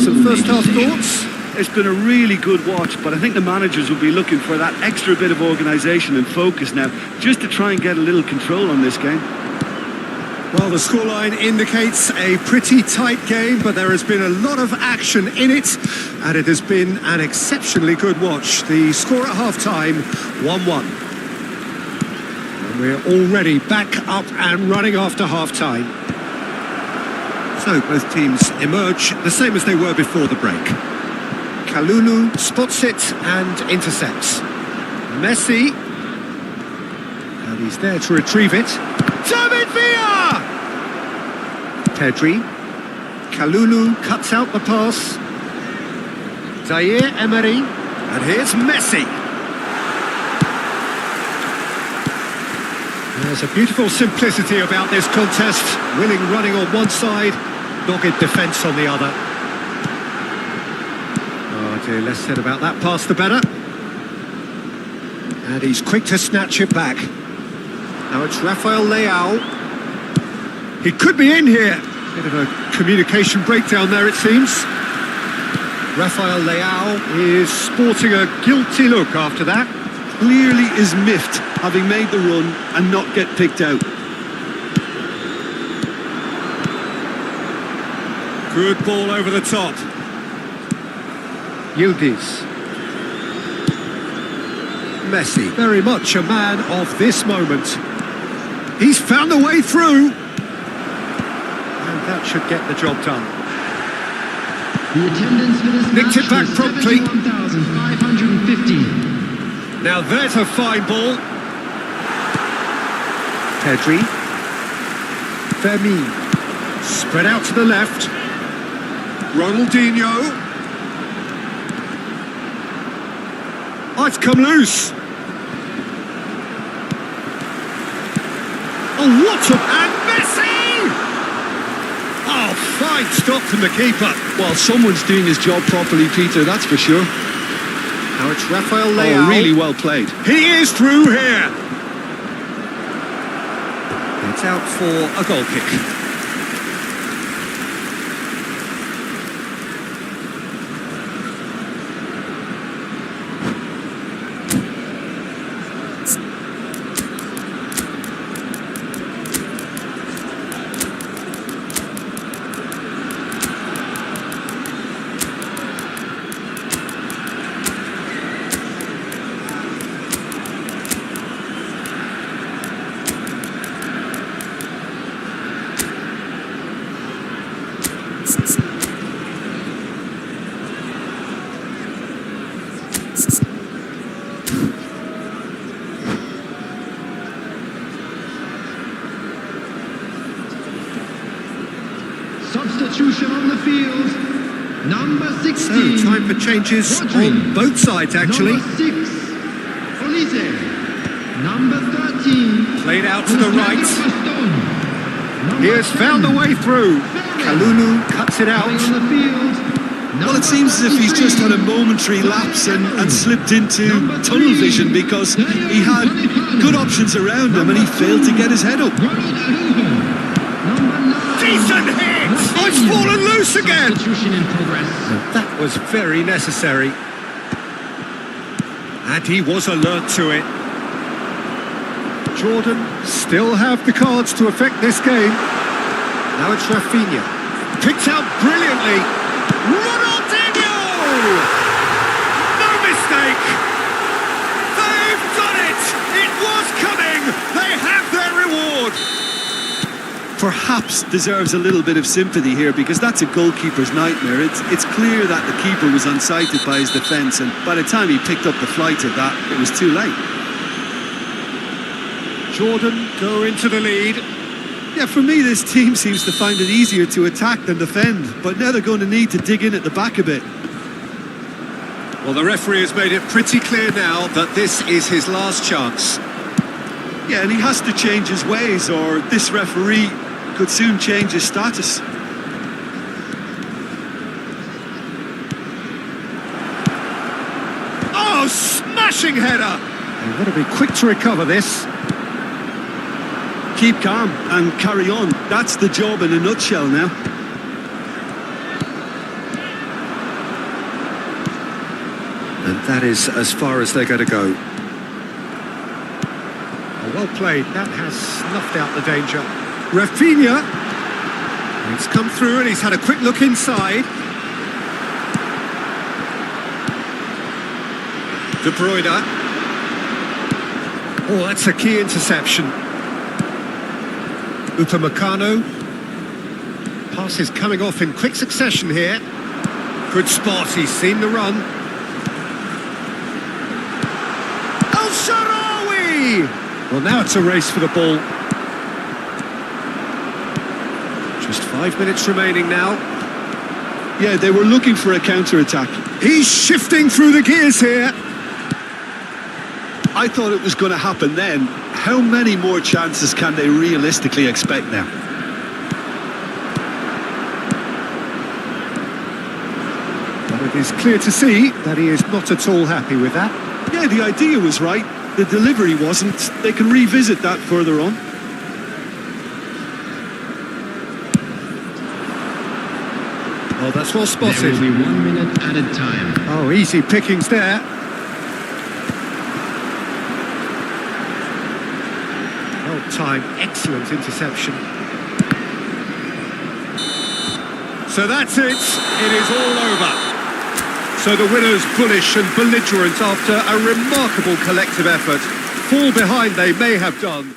Some first half thoughts? It's been a really good watch, but I think the managers will be looking for that extra bit of organisation and focus now, just to try and get a little control on this game. Well, the scoreline indicates a pretty tight game, but there has been a lot of action in it, and it has been an exceptionally good watch. The score at half-time, 1-1. And we're already back up and running after half-time. So both teams emerge the same as they were before the break. Kalulu spots it and intercepts. Messi, and he's there to retrieve it. David Villa! Pedri. Kalulu cuts out the pass. Zaire Emery. And here's Messi. There's a beautiful simplicity about this contest. Willing running on one side, dogged defence on the other. Oh dear, less said about that pass the better. And he's quick to snatch it back. Now it's Rafael Leao. He could be in here. Bit of a communication breakdown there, it seems. Rafael Leao is sporting a guilty look after that. Clearly is miffed, having made the run and not get picked out. Good ball over the top. Yildiz. Messi, very much a man of this moment. He's found a way through. And that should get the job done. The attendance for this Nicked match it back was promptly. 71,550. Now there's a fine ball. Pedri. Fermi. Spread out to the left. Ronaldinho. Oh, it's come loose. Oh, what a... And Messi! Oh, fine stop from the keeper. Well, someone's doing his job properly, Peter, that's for sure. Now it's Rafael Leao. Oh, really well played. He is through here. It's out for a goal kick. Substitution on the field. Number 16. So, time for changes Rodri. on both sides, actually. Number 6. Olise. Number 13. Played out to the right. He has found a the way through. Kalulu cuts it out. On the field. Well, it seems as if he's just had a momentary lapse and slipped into tunnel vision because he had good options around him and he failed to get his head up. Decent hit! Oh, it's fallen loose again! Substitution in progress. That was very necessary. And he was alert to it. Jordan still have the cards to affect this game. Now it's Rafinha. Picked out brilliantly. Ronaldinho! No mistake! They've done it! It was coming! They have their reward! Perhaps deserves a little bit of sympathy here because that's a goalkeeper's nightmare. It's clear that the keeper was unsighted by his defence, and by the time he picked up the flight of that, it was too late. Jordan go into the lead. Yeah, for me, this team seems to find it easier to attack than defend, but now they're going to need to dig in at the back a bit. Well, the referee has made it pretty clear now that this is his last chance. Yeah, and he has to change his ways, or this referee could soon change his status. Oh, smashing header! They've got to be quick to recover this. Keep calm and carry on. That's the job in a nutshell now. And that is as far as they're going to go. Well played. That has snuffed out the danger. Rafinha. He's come through and he's had a quick look inside. De Bruyne. Oh, that's a key interception. Upamecano. Pass is coming off in quick succession here. Good spot, he's seen the run. El Shaarawy! Well, now it's a race for the ball. Just 5 minutes remaining now. Yeah, they were looking for a counter-attack. He's shifting through the gears here. I thought it was going to happen then. How many more chances can they realistically expect now? But it is clear to see that he is not at all happy with that. Yeah, the idea was right. The delivery wasn't. They can revisit that further on. Oh, that's well spotted. There will be 1 minute added time. Oh, easy pickings there. Well timed, excellent interception. So that's it. It is all over. So the winners bullish and belligerent after a remarkable collective effort. Fall behind they may have done.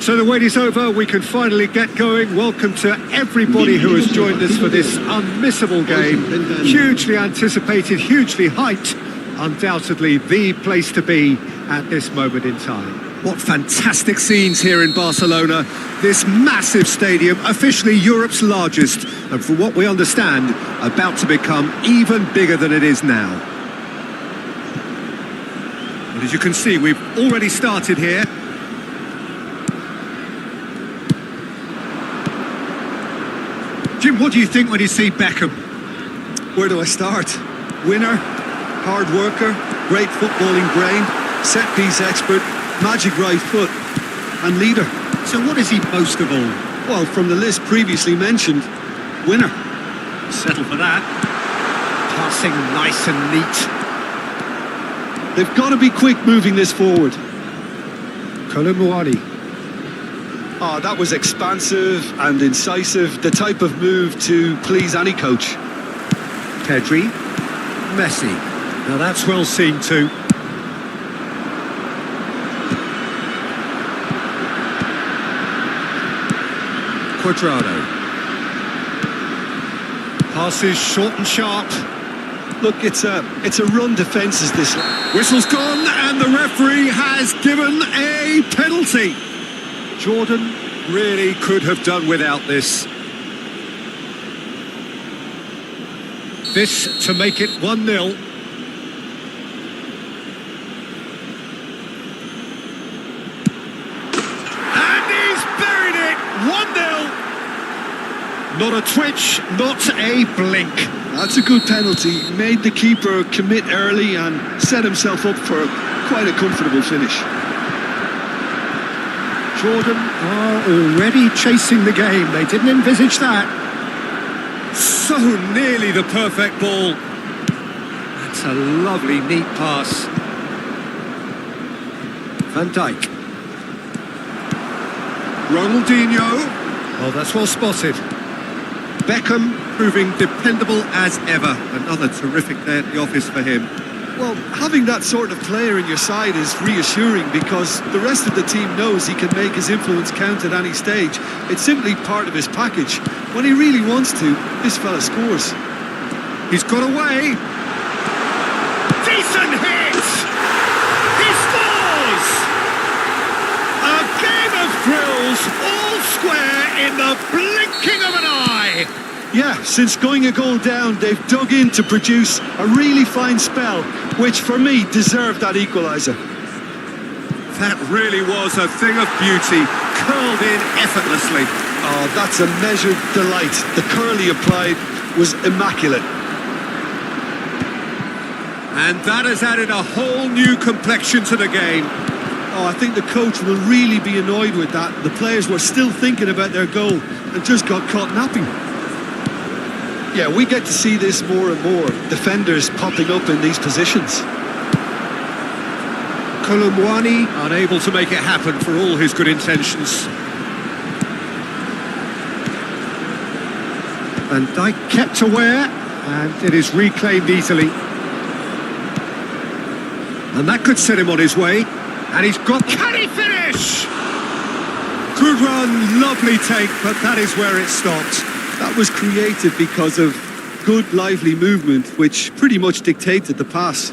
So the wait is over, we can finally get going. Welcome to everybody who has joined us for this unmissable game. Hugely anticipated, hugely hyped. Undoubtedly the place to be at this moment in time. What fantastic scenes here in Barcelona. This massive stadium, officially Europe's largest, and from what we understand, about to become even bigger than it is now. And as you can see, we've already started here. Jim, what do you think when you see Beckham? Where do I start? Winner, hard worker, great footballing brain, set-piece expert, magic right foot, and leader. So what is he most of all? Well, from the list previously mentioned, winner. Settle for that. Passing nice and neat. They've got to be quick moving this forward. Colomboani. Oh, that was expansive and incisive, the type of move to please any coach. Pedri. Messi. Now that's well seen too. Cuadrado. Passes short and sharp. Look, it's a run defence is this. Whistle's gone and the referee has given a penalty. Jordan really could have done without this. This to make it 1-0. And he's buried it! 1-0! Not a twitch, not a blink. That's a good penalty. Made the keeper commit early and set himself up for quite a comfortable finish. Jordan are already chasing the game. They didn't envisage that. So nearly the perfect ball. That's a lovely, neat pass. Van Dijk. Ronaldinho. Oh, that's well spotted. Beckham proving dependable as ever. Another terrific day at the office for him. Well, having that sort of player in your side is reassuring because the rest of the team knows he can make his influence count at any stage. It's simply part of his package. When he really wants to, this fella scores. He's got away. Decent hit! He scores! A game of thrills, all square in the blinking of an eye. Yeah, since going a goal down, they've dug in to produce a really fine spell, which for me deserved that equaliser. That really was a thing of beauty, curled in effortlessly. Oh, that's a measured delight. The curl he applied was immaculate. And that has added a whole new complexion to the game. Oh, I think the coach will really be annoyed with that. The players were still thinking about their goal and just got caught napping. Yeah, we get to see this more and more. Defenders popping up in these positions. Colomboani. Unable to make it happen for all his good intentions. Van Dijk kept aware, and it is reclaimed easily. And that could set him on his way. And he's got... Can he finish? Good run, lovely take, but that is where it stopped. That was created because of good, lively movement, which pretty much dictated the pass.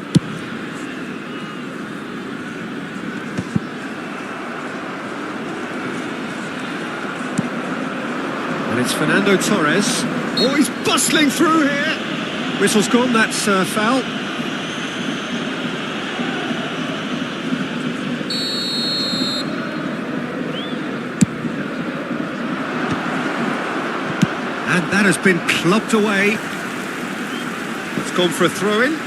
And it's Fernando Torres. Oh, he's bustling through here. Whistle's gone, that's foul. And that has been clubbed away. It's gone for a throw-in.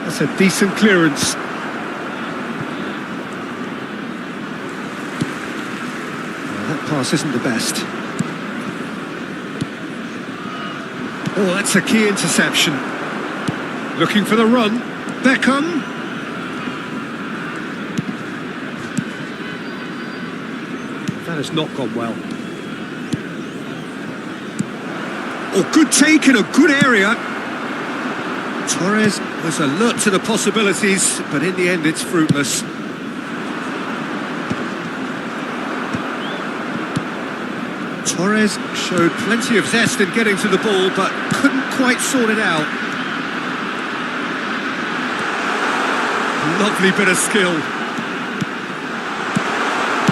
That's a decent clearance. That pass isn't the best. Oh, that's a key interception. Looking for the run. Beckham. That has not gone well. Oh, good take in a good area. Torres There's a look to the possibilities, but in the end it's fruitless. Torres showed plenty of zest in getting to the ball, but couldn't quite sort it out. Lovely bit of skill.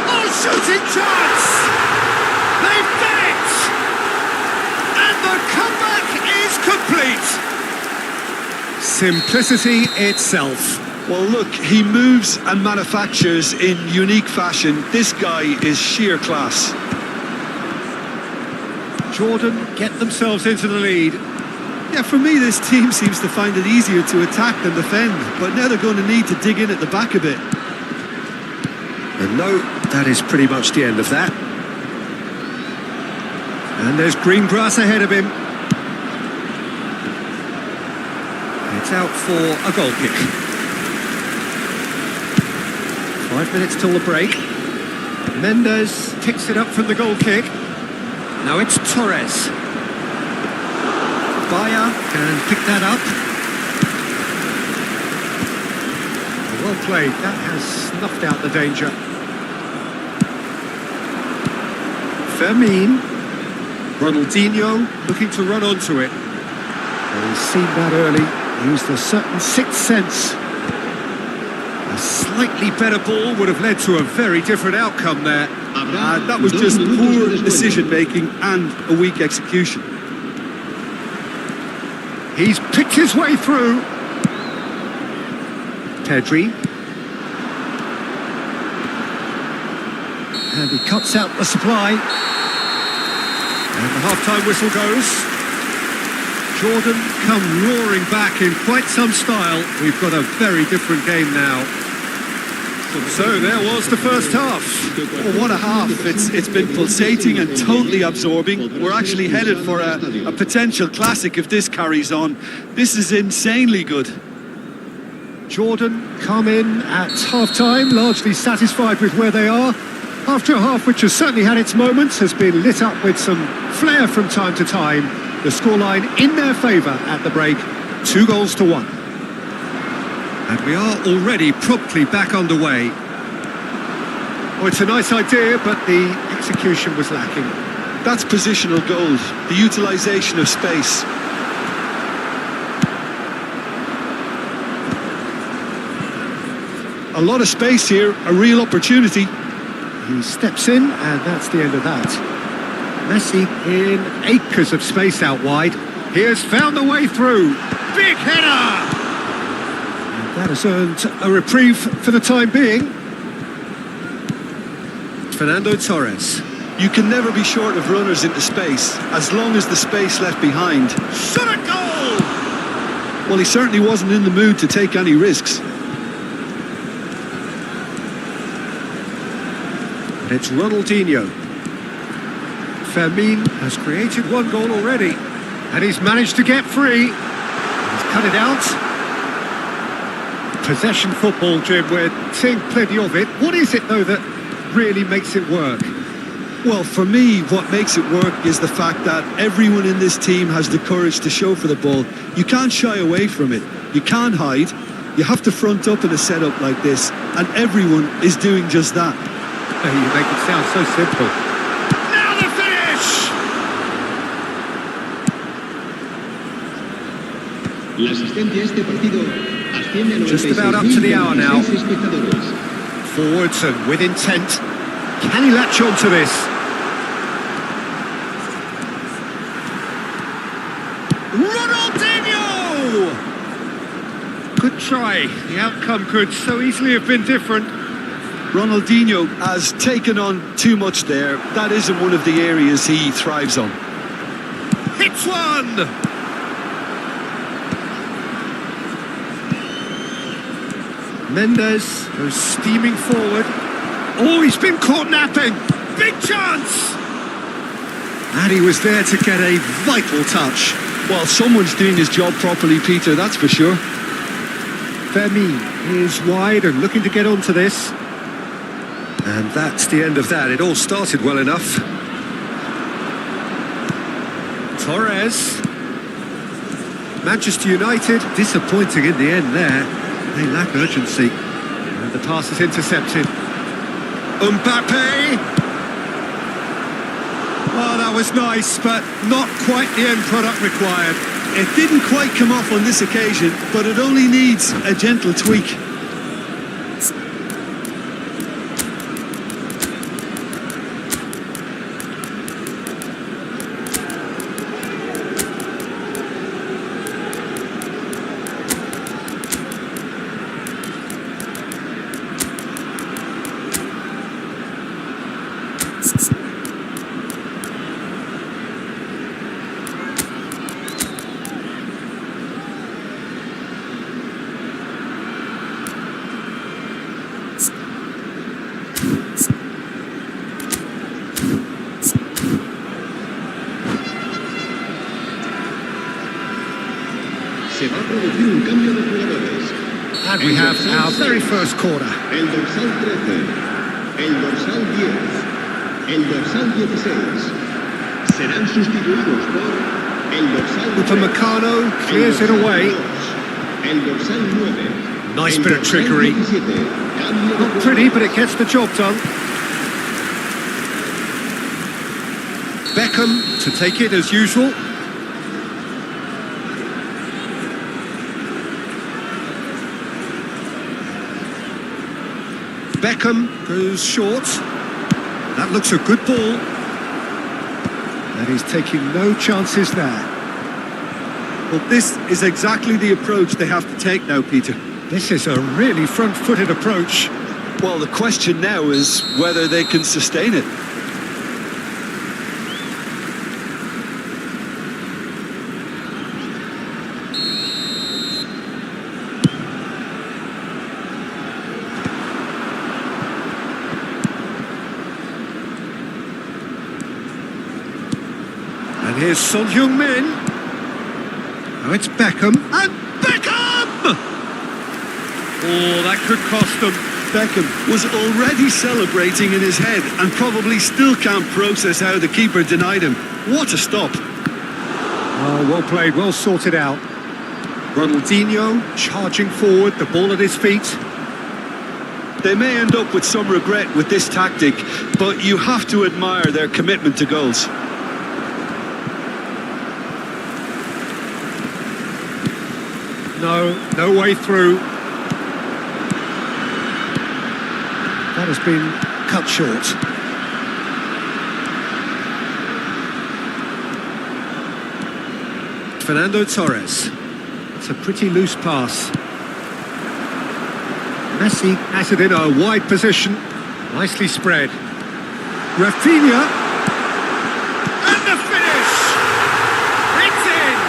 Oh, shooting chance! They've done it! And the comeback is complete! Simplicity itself. Well, look, he moves and manufactures in unique fashion. This guy is sheer class. Jordan get themselves into the lead. Yeah, for me, this team seems to find it easier to attack than defend, but now they're going to need to dig in at the back a bit. And no, that is pretty much the end of that. And there's green grass ahead of him. It's out for a goal kick. 5 minutes till the break. Mendes picks it up from the goal kick. Now it's Torres. Bayer can pick that up. Well played, that has snuffed out the danger. Fermin. Ronaldinho looking to run onto it. Well, he's seen that early, used a certain sixth sense. A slightly better ball would have led to a very different outcome there. That was just poor decision-making and a weak execution. He's picked his way through. Pedri. And he cuts out the supply. And the half-time whistle goes. Jordan come roaring back in quite some style. We've got a very different game now. So there was the first half. Well, what a half. It's been pulsating and totally absorbing. We're actually headed for a potential classic if this carries on. This is insanely good. Jordan come in at half-time, largely satisfied with where they are. After a half which has certainly had its moments, has been lit up with some flair from time to time. The scoreline in their favour at the break, 2-1. And we are already promptly back underway. Oh, it's a nice idea, but the execution was lacking. That's positional goals, the utilisation of space. A lot of space here, a real opportunity. He steps in, and that's the end of that. Messi in acres of space out wide. He has found the way through. Big header! That has earned a reprieve for the time being. Fernando Torres. You can never be short of runners into space, as long as the space left behind. Shot a goal! Well, he certainly wasn't in the mood to take any risks. And it's Ronaldinho. Fermin has created one goal already. And he's managed to get free. He's cut it out. Possession football, Jim, we're seeing plenty of it. What is it, though, that really makes it work? Well, for me, what makes it work is the fact that everyone in this team has the courage to show for the ball. You can't shy away from it. You can't hide. You have to front up in a setup like this, and everyone is doing just that. You make it sound so simple. Now the finish! Just about up to the hour now. Forwards and with intent. Can he latch on to this? Ronaldinho! Good try. The outcome could so easily have been different. Ronaldinho has taken on too much there. That isn't one of the areas he thrives on. Hits one! Mendes goes steaming forward. Oh, he's been caught napping. Big chance! And he was there to get a vital touch. Well, someone's doing his job properly, Peter, that's for sure. Fermin is wide and looking to get onto this. And that's the end of that. It all started well enough. Torres. Manchester United disappointing in the end there. They lack urgency. And the pass is intercepted. Mbappe! Oh, that was nice, but not quite the end product required. It didn't quite come off on this occasion, but it only needs a gentle tweak. Se va a producir un cambio de jugadores. And we have our very first corner. El dorsal 13, el dorsal 10, el dorsal 16 serán sustituidos por el dorsal 3, Upamecano clears it away. el dorsal 9. Nice bit of trickery. Not pretty, but it gets the job done. Beckham to take it as usual. Beckham goes short. That looks a good ball. And he's taking no chances there. Well, this is exactly the approach they have to take now, Peter. This is a really front-footed approach. Well, the question now is whether they can sustain it. And here's Son Heung-min. Now it's Beckham. And Beckham! Oh, that could cost them. Beckham was already celebrating in his head and probably still can't process how the keeper denied him. What a stop. Oh, well played, well sorted out. Ronaldinho charging forward, the ball at his feet. They may end up with some regret with this tactic, but you have to admire their commitment to goals. No way through. That has been cut short. Fernando Torres. It's a pretty loose pass. Messi has it in a wide position. Nicely spread. Rafinha. And the finish! It's in!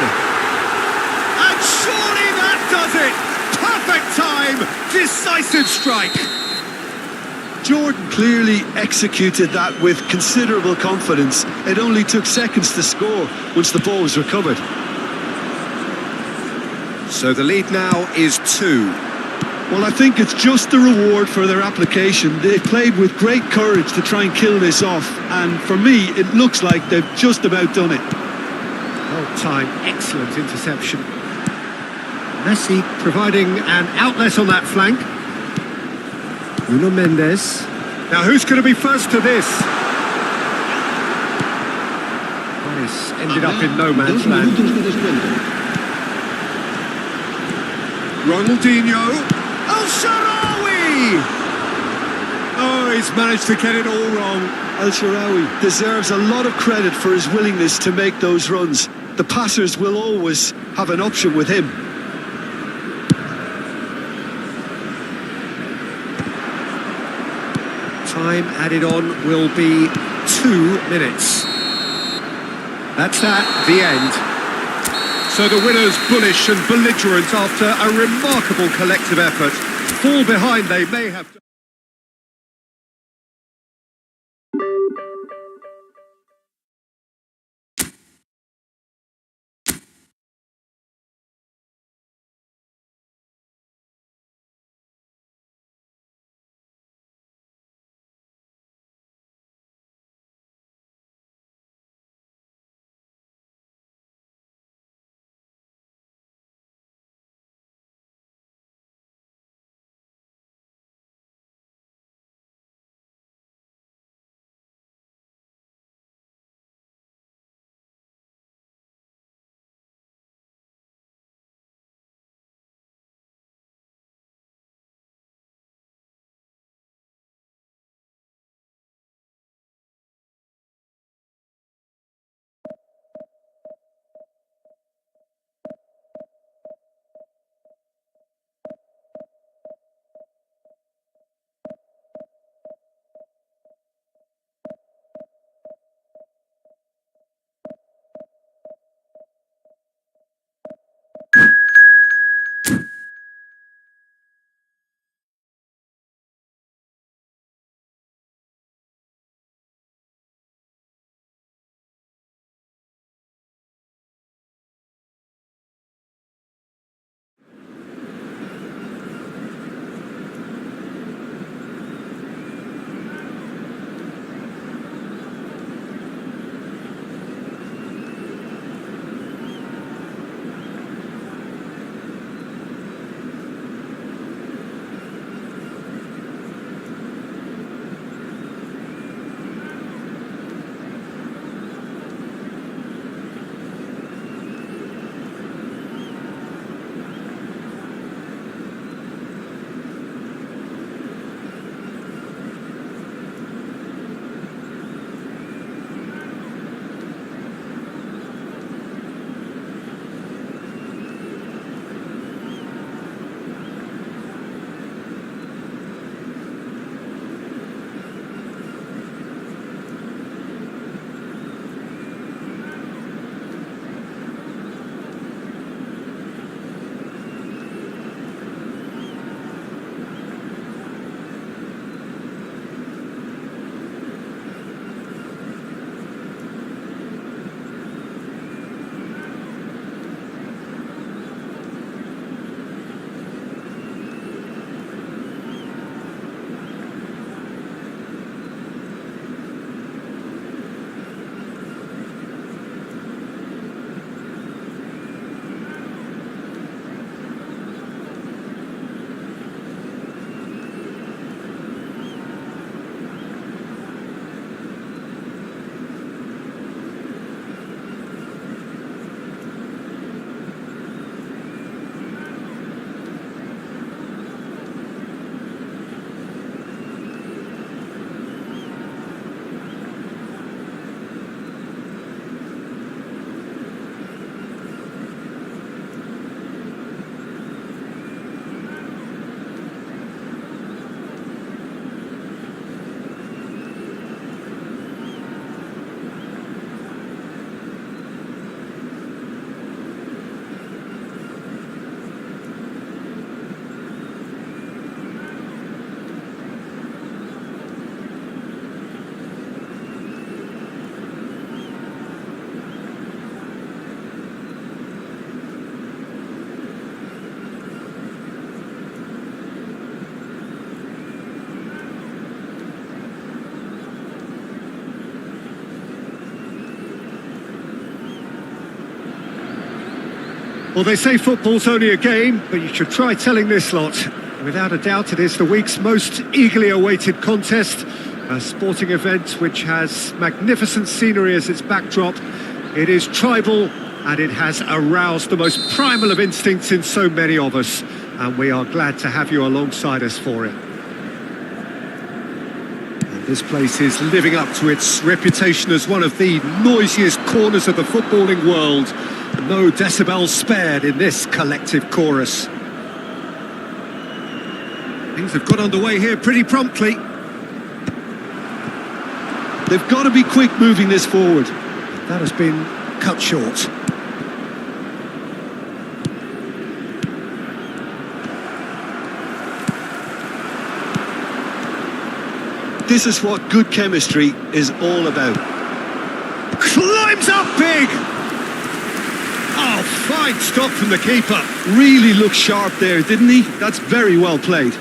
And surely that does it! Perfect time! Decisive strike! Jordan clearly executed that with considerable confidence. It only took seconds to score once the ball was recovered. So the lead now is 2. Well, I think it's just the reward for their application. They played with great courage to try and kill this off, and for me, it looks like they've just about done it. Well timed, excellent interception. Messi providing an outlet on that flank. Nuno Mendes. Now who's going to be first to this? This ended up in no man's land. Ronaldinho. El Shaarawy! Oh, he's managed to get it all wrong. El Shaarawy deserves a lot of credit for his willingness to make those runs. The passers will always have an option with him. Time added on will be 2 minutes. That's the end. So the winners bullish and belligerent after a remarkable collective effort. Fall behind they may have... Well, they say football's only a game, but you should try telling this lot. Without a doubt, it is the week's most eagerly awaited contest, a sporting event which has magnificent scenery as its backdrop. It is tribal, and it has aroused the most primal of instincts in so many of us, and we are glad to have you alongside us for it. And this place is living up to its reputation as one of the noisiest corners of the footballing world. No decibels spared in this collective chorus. Things have got underway here pretty promptly. They've got to be quick moving this forward. That has been cut short. This is what good chemistry is all about. Climbs up big! Oh, fine stop from the keeper. Really looked sharp there, didn't he? That's very well played.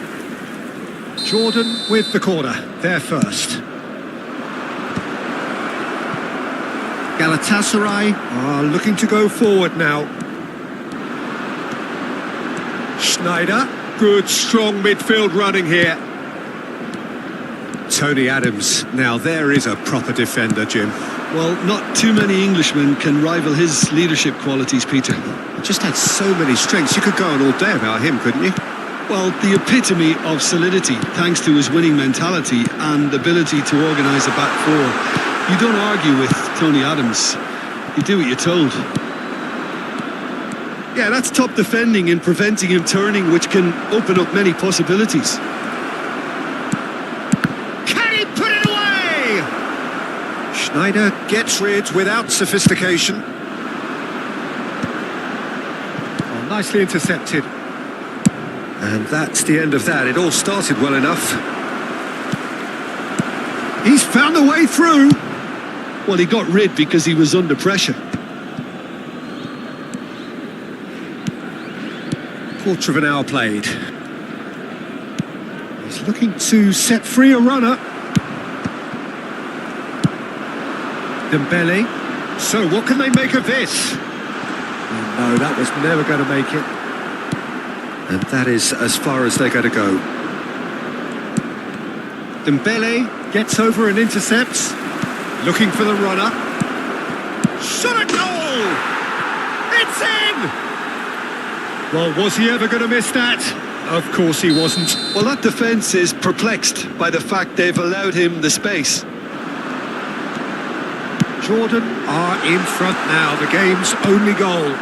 Jordan with the corner, there first. Galatasaray are looking to go forward now. Schneider, good strong midfield running here. Tony Adams, now there is a proper defender, Jim. Well, not too many Englishmen can rival his leadership qualities, Peter. Just had so many strengths, you could go on all day about him, couldn't you? Well, the epitome of solidity, thanks to his winning mentality and ability to organise a back four. You don't argue with Tony Adams. You do what you're told. Yeah, that's top defending and preventing him turning, which can open up many possibilities. Can he put it away? Schneider gets rid without sophistication. Oh, nicely intercepted. And that's the end of that. It all started well enough. He's found a way through. Well, he got rid because he was under pressure. Quarter of an hour played. He's looking to set free a runner. Dembele. So what can they make of this? No, that was never going to make it. And that is as far as they're going to go. Dembele gets over and intercepts. Looking for the runner. Shot at goal! It's in! Well, was he ever going to miss that? Of course he wasn't. Well, that defence is perplexed by the fact they've allowed him the space. Jordan are in front now, the game's only goal.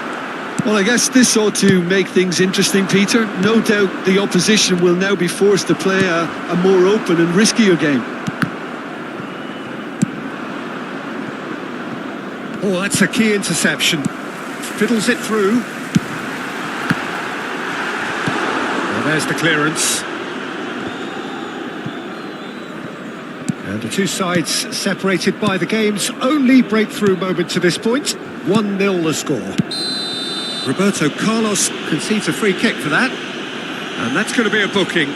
Well, I guess this ought to make things interesting, Peter. No doubt the opposition will now be forced to play a more open and riskier game. Oh, that's a key interception. Fiddles it through. Well, there's the clearance. And the two sides separated by the game's only breakthrough moment to this point. 1-0 the score. Roberto Carlos concedes a free kick for that. And that's going to be a booking.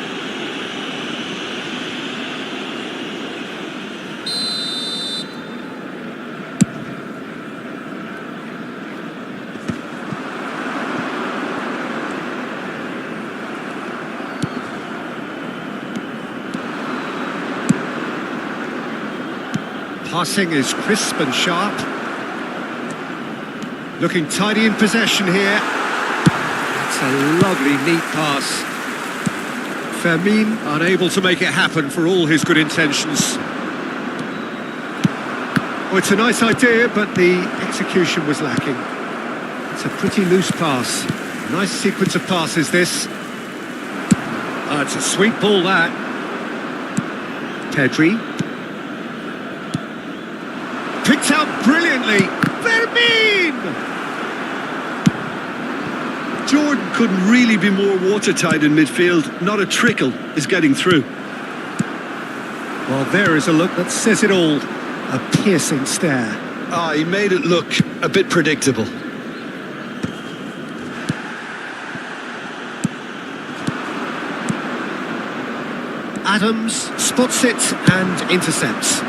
Passing is crisp and sharp. Looking tidy in possession here. That's a lovely, neat pass. Fermin unable to make it happen for all his good intentions. Well, it's a nice idea, but the execution was lacking. It's a pretty loose pass. Nice sequence of passes, this. It's a sweet ball, that. Pedri. Picked out brilliantly. Fermin! Jordan couldn't really be more watertight in midfield. Not a trickle is getting through. Well, there is a look that says it all. A piercing stare. He made it look a bit predictable. Adams spots it and intercepts.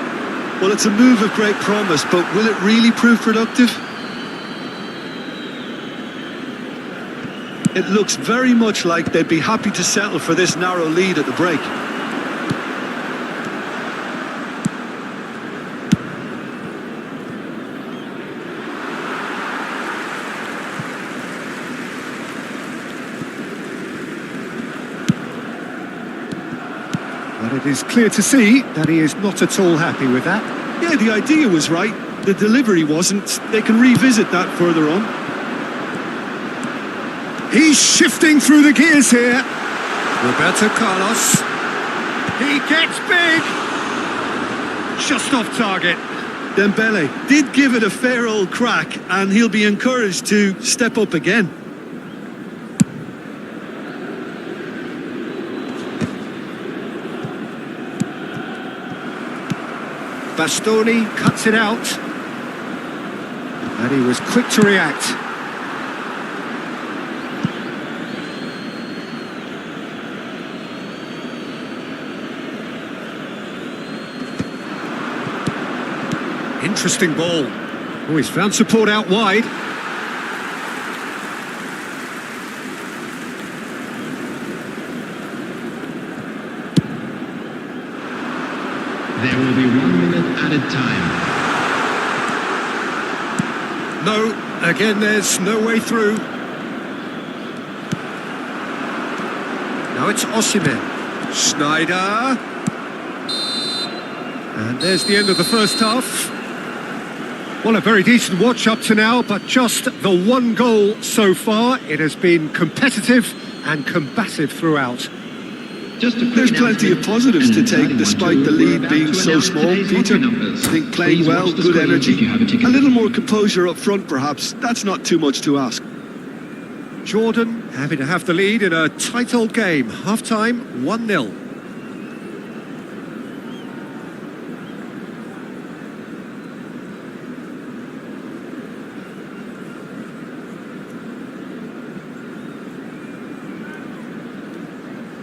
Well, it's a move of great promise, but will it really prove productive? It looks very much like they'd be happy to settle for this narrow lead at the break. But it is clear to see that he is not at all happy with that. Yeah, the idea was right. The delivery wasn't. They can revisit that further on. He's shifting through the gears here. Roberto Carlos. He gets big. Just off target. Dembele did give it a fair old crack, and he'll be encouraged to step up again. Bastoni cuts it out. And he was quick to react. Interesting ball. Oh, he's found support out wide. There will be 1 minute added time. No, again there's no way through. Now it's Osimhen. Schneider. And there's the end of the first half. Well, a very decent watch up to now, but just the one goal so far. It has been competitive and combative throughout. There's plenty of positives to take despite the lead being so small, Peter. I think playing well, good energy, a little more composure up front perhaps. That's not too much to ask. Jordan happy to have the lead in a tight old game. Half-time, 1-0.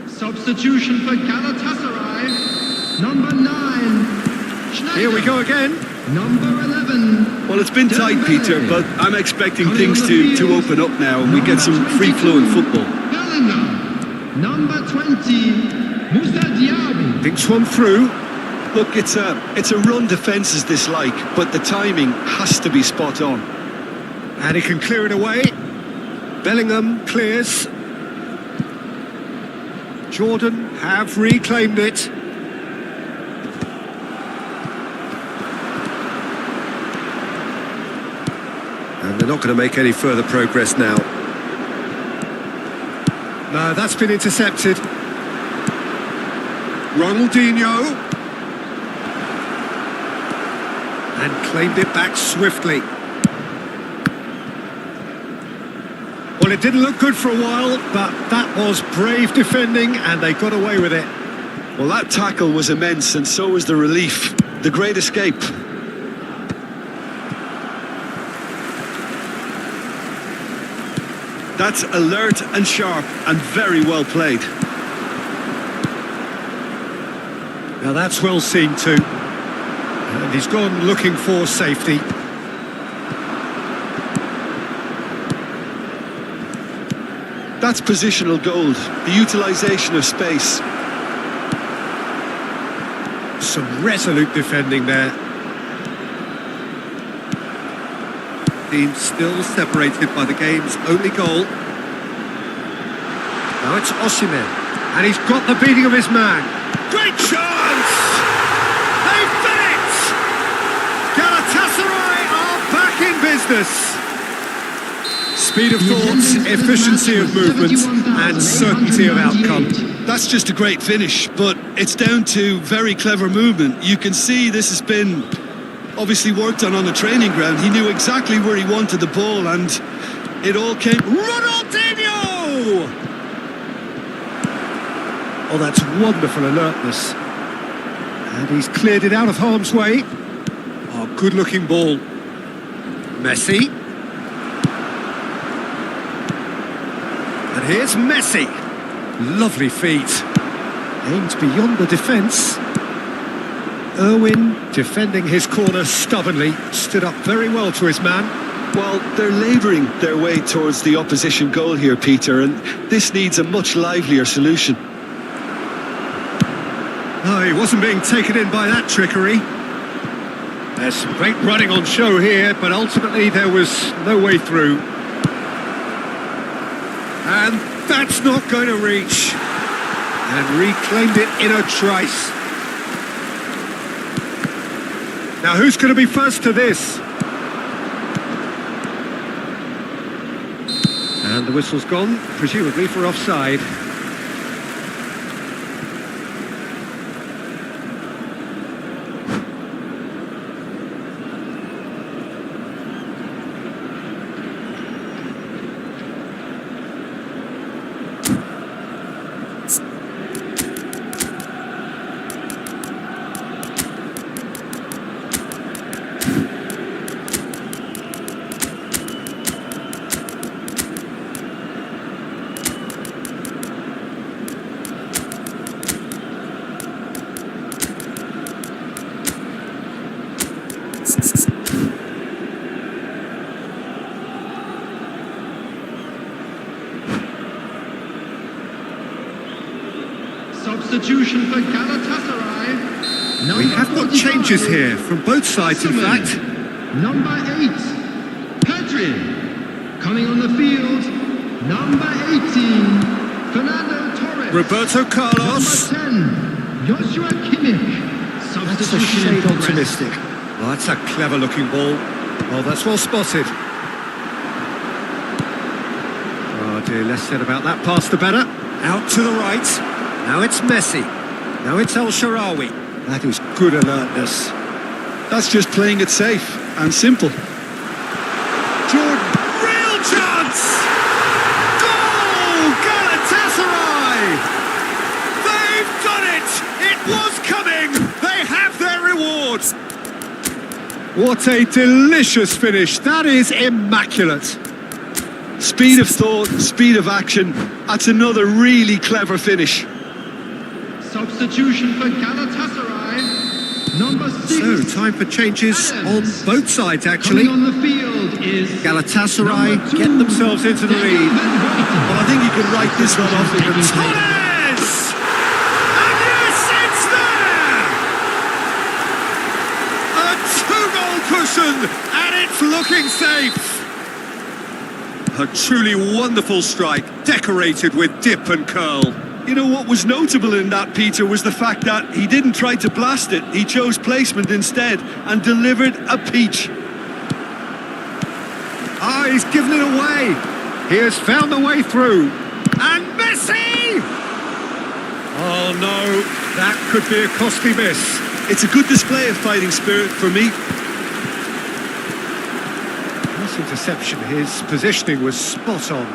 Substitution for Galatasaray. Number 9. Schneider. Here we go again. Number 11. Well, it's been tight, Peter, but I'm expecting things to open up now and we get some free-flowing football. Bellingham. Number 20. Musa Diaby. Big swung through. Look, it's a run defence is dislike, but the timing has to be spot on. And he can clear it away. Bellingham clears. Jordan have reclaimed it. And they're not going to make any further progress now. No, that's been intercepted. Ronaldinho. And claimed it back swiftly. Well, it didn't look good for a while, but that was brave defending and they got away with it. Well, that tackle was immense and so was the relief. The great escape. That's alert and sharp and very well played. Now that's well seen too. And he's gone looking for safety. That's positional gold, the utilisation of space. Some resolute defending there. Team still separated by the game's only goal. Now it's Osimhen, and he's got the beating of his man. Great chance! They've done it! Galatasaray are back in business. Speed of thought, efficiency of movement, and certainty of outcome. That's just a great finish, but it's down to very clever movement. You can see this has been obviously worked on the training ground. He knew exactly where he wanted the ball, and it all came... Ronaldinho! Oh, that's wonderful alertness. And he's cleared it out of harm's way. Oh, good-looking ball. Messi. And here's Messi. Lovely feet. Aims beyond the defence. Irwin, defending his corner stubbornly, stood up very well to his man. Well, they're labouring their way towards the opposition goal here, Peter, and this needs a much livelier solution. Oh, he wasn't being taken in by that trickery. There's some great running on show here, but ultimately there was no way through. And that's not going to reach. And reclaimed it in a trice. Now who's going to be first to this? And the whistle's gone, presumably for offside. Substitution for Galatasaray. We have got changes here from both sides, in fact. Number 8, Pedri. Coming on the field, number 18, Fernando Torres. Roberto Carlos. Number 10, Joshua Kimmich. That's a shade optimistic. Oh, that's a clever looking ball. Oh, that's well spotted. Oh dear, less said about that pass the better. Out to the right. Now it's Messi. Now it's El Shaarawy. That is good alertness. That's just playing it safe and simple. Jordan, real chance! Goal! Galatasaray! They've done it! It was coming! They have their reward! What a delicious finish. That is immaculate. Speed of thought, speed of action. That's another really clever finish. Substitution for Galatasaray. Number 6. So, time for changes Adams. on both sides, actually. Coming on the field is Galatasaray number 2, get themselves into the lead. Well, I think you can write this one off. Torres! And yes, it's there! A two-goal cushion, and it's looking safe. A truly wonderful strike, decorated with dip and curl. You know what was notable in that, Peter, was the fact that he didn't try to blast it. He chose placement instead and delivered a peach. Ah, he's given it away. He has found the way through. And Messi! Oh no, that could be a costly miss. It's a good display of fighting spirit for me. This interception, his positioning was spot on.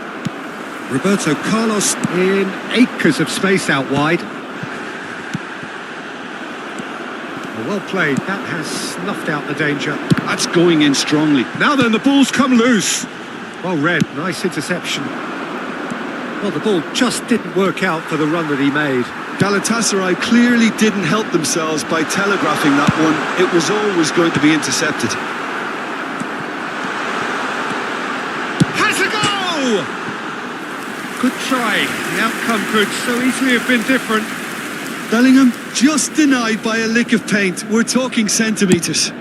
Roberto Carlos in acres of space out wide. Well played, that has snuffed out the danger. That's going in strongly. Now then, the ball's come loose. Well read, nice interception. Well, the ball just didn't work out for the run that he made. Galatasaray clearly didn't help themselves by telegraphing that one. It was always going to be intercepted. Has a go! Good try. The outcome could so easily have been different. Bellingham just denied by a lick of paint. We're talking centimetres.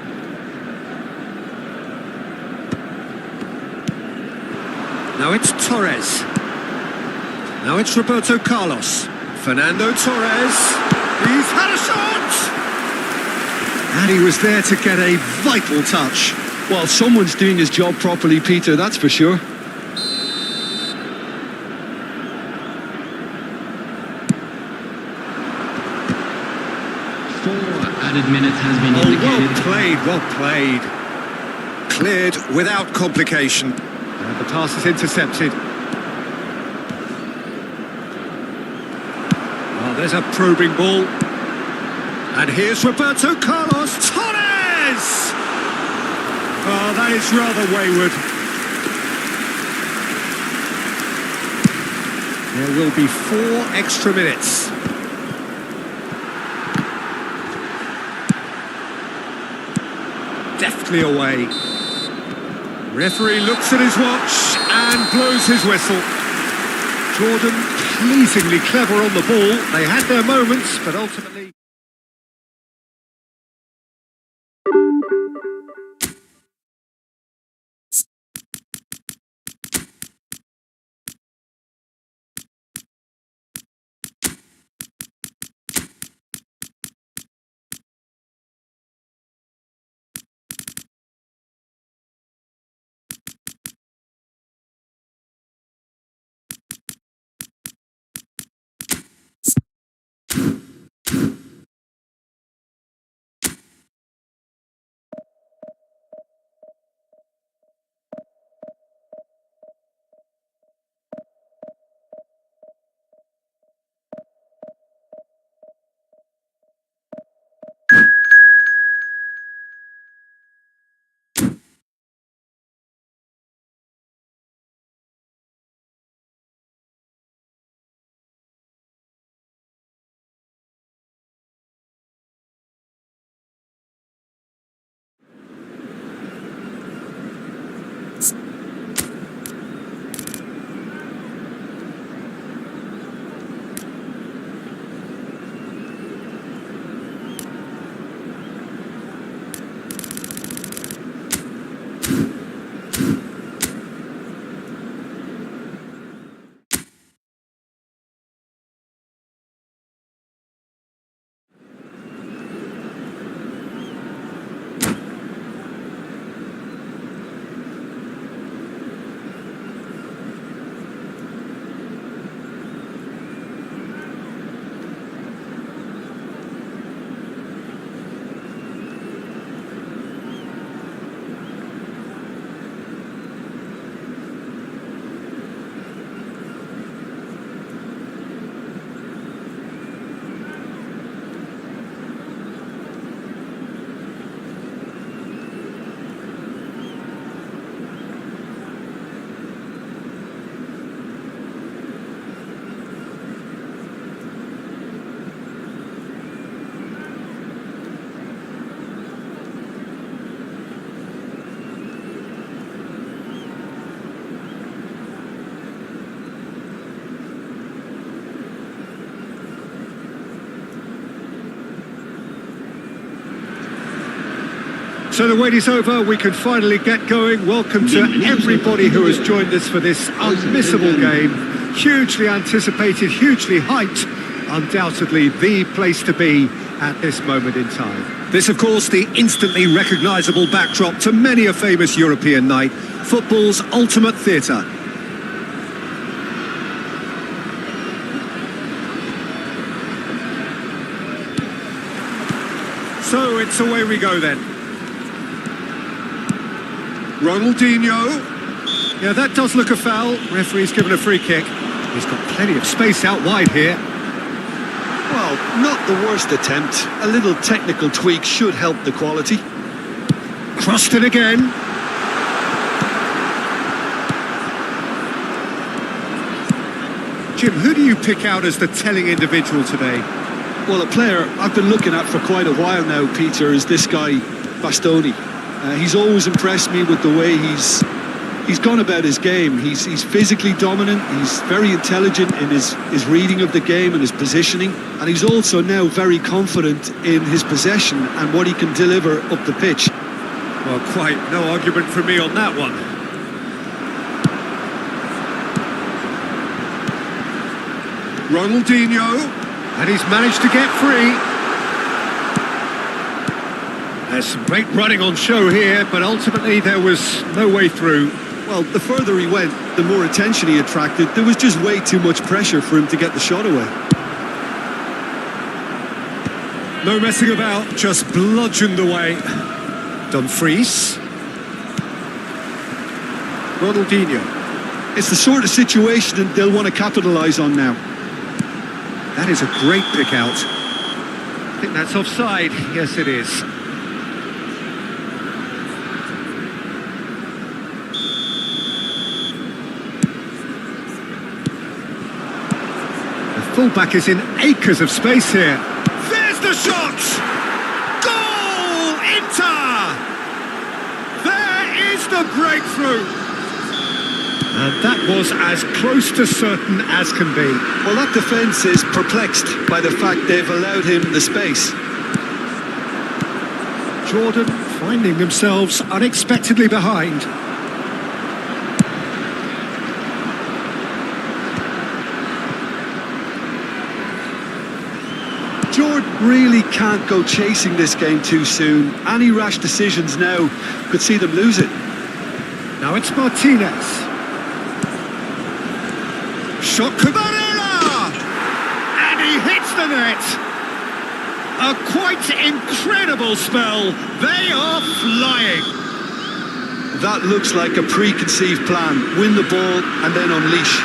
Now it's Torres. Now it's Roberto Carlos. Fernando Torres. He's had a shot! And he was there to get a vital touch. Well, someone's doing his job properly, Peter, that's for sure. 4 added minutes has been indicated. Well played. Cleared without complication. And the pass is intercepted. Well, there's a probing ball. And here's Roberto Carlos. Torres! Oh, that is rather wayward. There will be 4 extra minutes. Deftly away. Referee looks at his watch and blows his whistle. Jordan pleasingly clever on the ball. They had their moments, but ultimately... So the wait is over, we can finally get going. Welcome to everybody who has joined us for this unmissable game. Hugely anticipated, hugely hyped. Undoubtedly the place to be at this moment in time. This, of course, the instantly recognisable backdrop to many a famous European night. Football's ultimate theatre. So it's away we go then. Ronaldinho. Yeah, that does look a foul. Referee's given a free kick. He's got plenty of space out wide here. Well, not the worst attempt. A little technical tweak should help the quality. Crossed it again. Jim, who do you pick out as the telling individual today? Well, a player I've been looking at for quite a while now, Peter, is this guy, Bastoni. He's always impressed me with the way he's gone about his game. He's physically dominant, he's very intelligent in his reading of the game and his positioning, and he's also now very confident in his possession and what he can deliver up the pitch. Well, quite no argument from me on that one. Ronaldinho, and he's managed to get free. There's some great running on show here, but ultimately there was no way through. Well, the further he went, the more attention he attracted. There was just way too much pressure for him to get the shot away. No messing about, just bludgeoned away. Dumfries. Ronaldinho. It's the sort of situation that they'll want to capitalise on now. That is a great pick out. I think that's offside. Yes, it is. Fullback is in acres of space here. There's the shot! Goal! Inter! There is the breakthrough! And that was as close to certain as can be. Well, that defence is perplexed by the fact they've allowed him the space. Jordan finding themselves unexpectedly behind. Jordan really can't go chasing this game too soon. Any rash decisions now could see them lose it. Now it's Martinez. Shot Cabarella! And he hits the net! A quite incredible spell. They are flying. That looks like a preconceived plan. Win the ball and then unleash.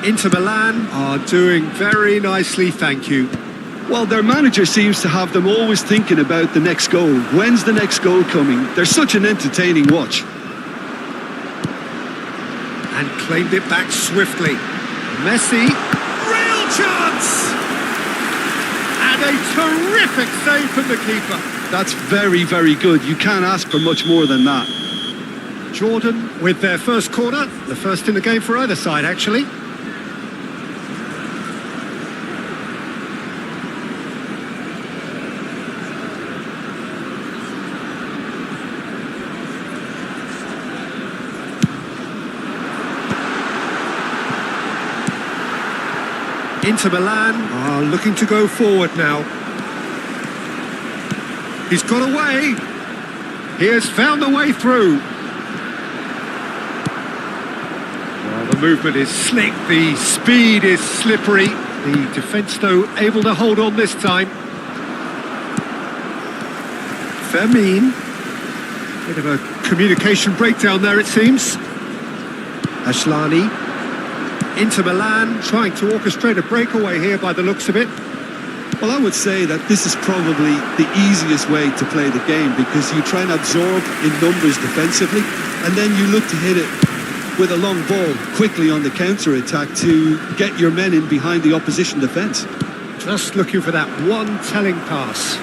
Inter Milan are doing very nicely, thank you. Well, their manager seems to have them always thinking about the next goal. When's the next goal coming? They're such an entertaining watch. And claimed it back swiftly. Messi. Real chance! And a terrific save from the keeper. That's very, very good. You can't ask for much more than that. Jordan with their first corner. The first in the game for either side, actually. Inter Milan are looking to go forward now. He's got away. He has found the way through. Well, the movement is slick, the speed is slippery. The defence, though, able to hold on this time. Fermin. Bit of a communication breakdown there, it seems. Ashlani. Inter Milan trying to orchestrate a breakaway here by the looks of it. Well, I would say that this is probably the easiest way to play the game because you try and absorb in numbers defensively and then you look to hit it with a long ball quickly on the counter-attack to get your men in behind the opposition defence. Just looking for that one telling pass.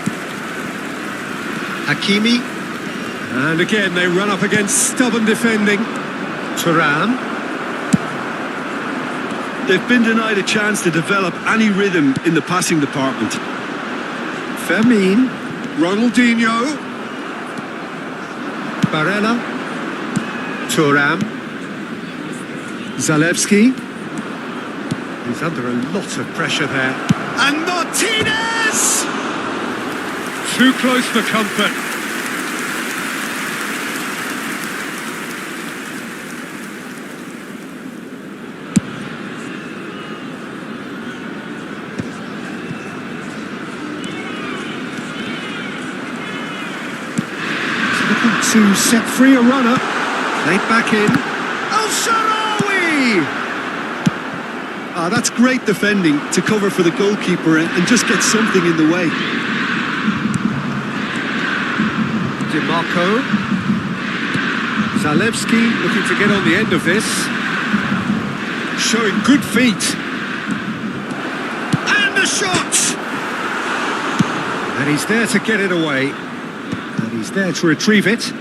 Hakimi. And again, they run up against stubborn defending. Thuram. They've been denied a chance to develop any rhythm in the passing department. Fermin. Ronaldinho. Barella. Thuram. Zalewski. He's under a lot of pressure there. And Martinez! Too close for comfort. To set free a runner. Played back in. El-Shaarawy! That's great defending to cover for the goalkeeper and just get something in the way. DiMarco. Zalewski looking to get on the end of this. Showing good feet. And the shot! And he's there to get it away. And he's there to retrieve it.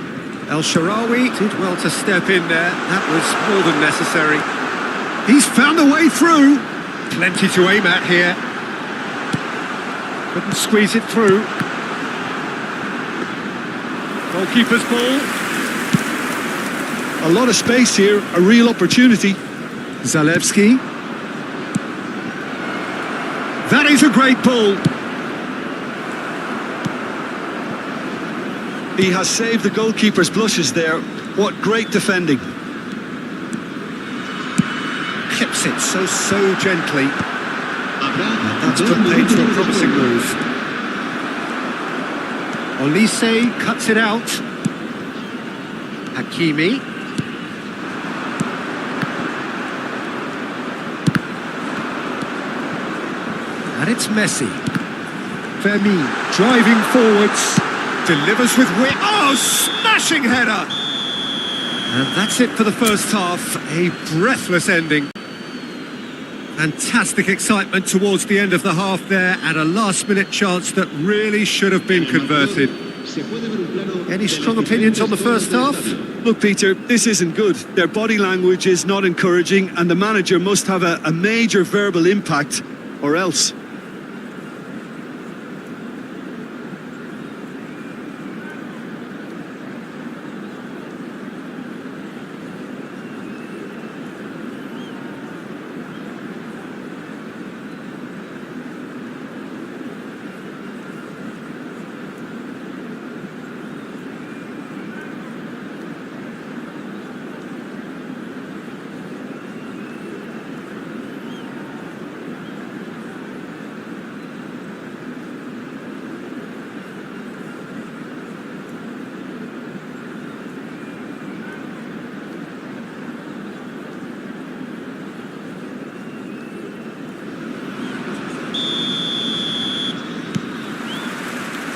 El-Shaarawy did well to step in there. That was more than necessary. He's found a way through. Plenty to aim at here. Couldn't squeeze it through. Goalkeeper's ball. A lot of space here, a real opportunity. Zalewski. That is a great ball. He has saved the goalkeeper's blushes there. What great defending. Clips it so gently. That's Dos put paid to a minutos promising después. move. Olise cuts it out. Hakimi. And it's Messi. Fermin driving forwards. Delivers with wit. Oh, smashing header! And that's it for the first half. A breathless ending. Fantastic excitement towards the end of the half there, and a last-minute chance that really should have been converted. Any strong opinions on the first half? Look, Peter, this isn't good. Their body language is not encouraging, and the manager must have a major verbal impact, or else.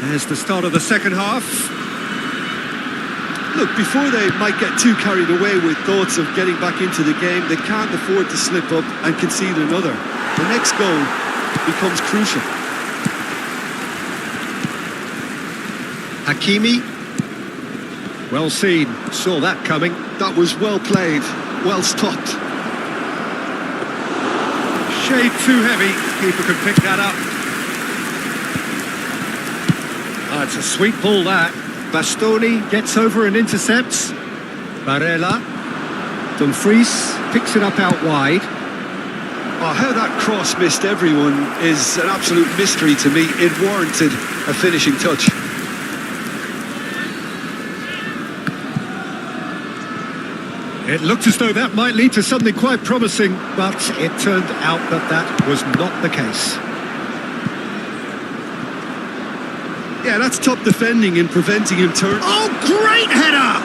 There's the start of the second half. Look, before they might get too carried away with thoughts of getting back into the game, they can't afford to slip up and concede another. The next goal becomes crucial. Hakimi. Well seen. Saw that coming. That was well played, well stopped. Shade too heavy. Keeper could pick that up. Oh, it's a sweet ball, that. Bastoni gets over and intercepts. Barella. Dumfries picks it up out wide. Oh, how that cross missed everyone is an absolute mystery to me. It warranted a finishing touch. It looked as though that might lead to something quite promising, but it turned out that that was not the case. Yeah, that's top defending in preventing him turning. Oh, great header!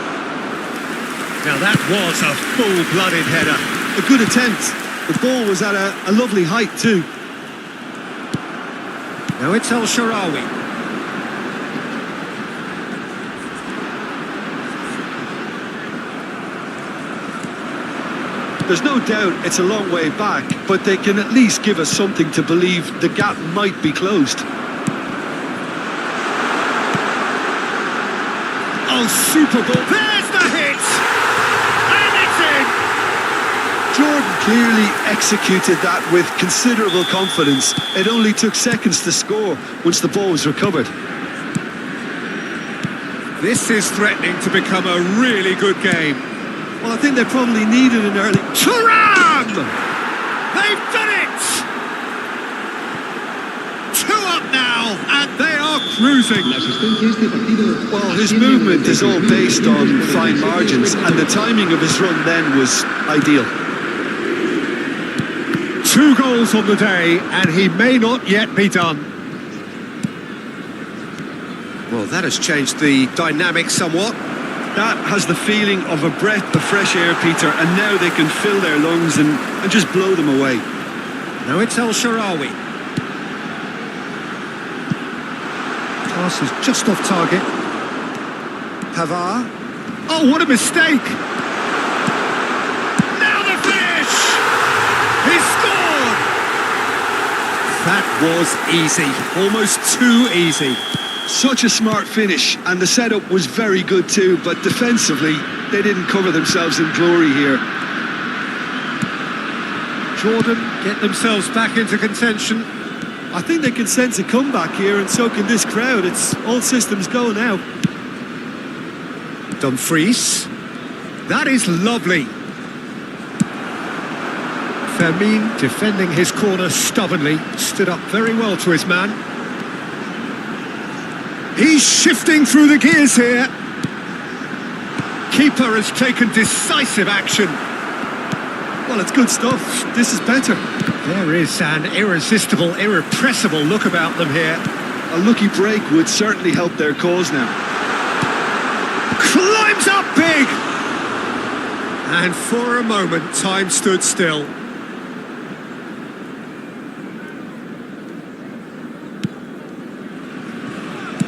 Now that was a full-blooded header. A good attempt. The ball was at a lovely height too. Now it's El Shaarawy. There's no doubt it's a long way back, but they can at least give us something to believe the gap might be closed. Oh, super ball. There's the hit! And it's in! Jordan clearly executed that with considerable confidence. It only took seconds to score once the ball was recovered. This is threatening to become a really good game. Well, I think they probably needed an early... Turan! They've done it! 2 up now, and they are cruising. Well, his movement is all based on fine margins, and the timing of his run then was ideal. 2 goals on the day, and he may not yet be done. Well, that has changed the dynamic somewhat. That has the feeling of a breath of fresh air, Peter, and now they can fill their lungs and just blow them away. Now it's El Shaarawy. Pass is just off target. Pavard. Oh, what a mistake! Now the finish! He scored! That was easy, almost too easy. Such a smart finish, and the setup was very good too, but defensively, they didn't cover themselves in glory here. Jordan get themselves back into contention. I think they can sense a comeback here, and so can this crowd. It's all systems go now. Dumfries. That is lovely. Fermin defending his corner stubbornly, stood up very well to his man. He's shifting through the gears here. keeper has taken decisive action. Well, it's good stuff. This is better. There is an irresistible, irrepressible look about them here. A lucky break would certainly help their cause now. Climbs up big! And for a moment, time stood still.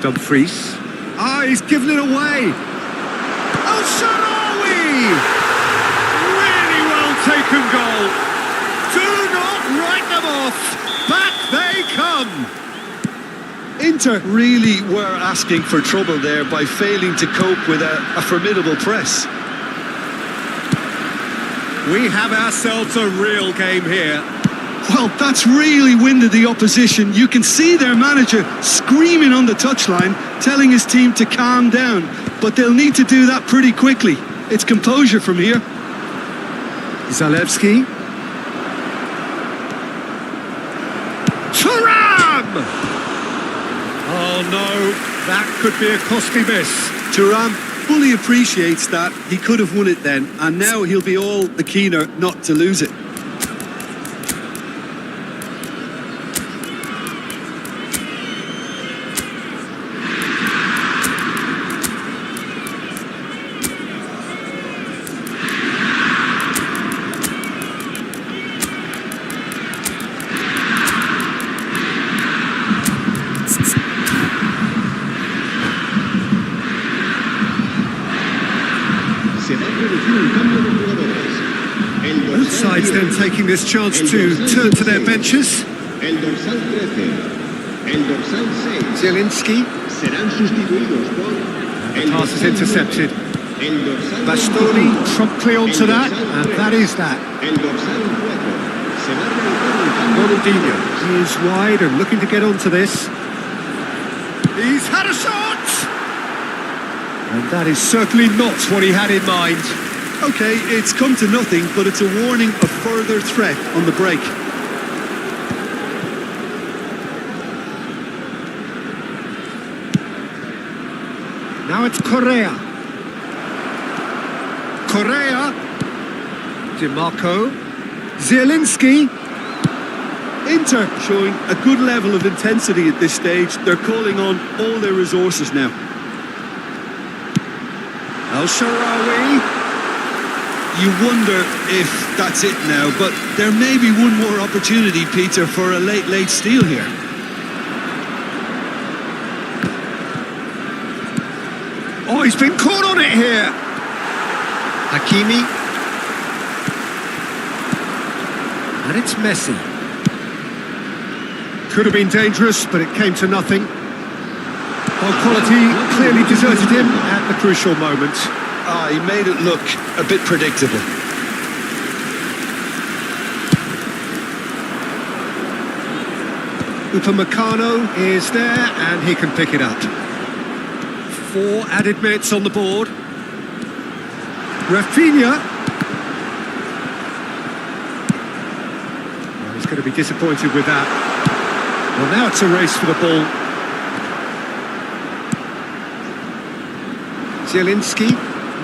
Dumfries. Ah, he's given it away. Oh, Sharawi! Really well taken goal. Do not write them off. Back they come. Inter really were asking for trouble there by failing to cope with a formidable press. We have ourselves a real game here. Well, that's really winded the opposition. You can see their manager screaming on the touchline, telling his team to calm down. But they'll need to do that pretty quickly. It's composure from here. Zalewski. Thuram! Oh no, that could be a costly miss. Thuram fully appreciates that. He could have won it then, and now he'll be all the keener not to lose it. Both sides then taking this chance to turn to their benches. El dorsal 13, el dorsal 6 Zielinski. serán sustituidos por The pass is intercepted. el dorsal Bastoni 25, promptly onto that, and that is that. el dorsal 4 se va a realizar un cambio de Ronaldinho is wide and looking to get onto this. He's had a shot! And that is certainly not what he had in mind. Okay, it's come to nothing, but it's a warning of further threat on the break. Now it's Correa. Correa. DiMarco. Zielinski. Inter showing a good level of intensity at this stage. They're calling on all their resources now. El Shaarawy. You wonder if that's it now, but there may be one more opportunity, Peter, for a late steal here. Oh, he's been caught on it here. Hakimi. And it's Messi. Could have been dangerous, but it came to nothing. Well, quality clearly deserted him at the crucial moment. Ah, he made it look a bit predictable. Upamecano is there, and he can pick it up. 4 added minutes on the board. Rafinha. Well, he's going to be disappointed with that. Well, now it's a race for the ball. Zielinski.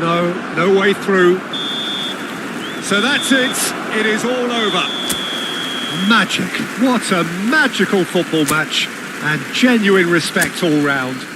No way through. So that's it. It is all over. Magic. What a magical football match. And genuine respect all round.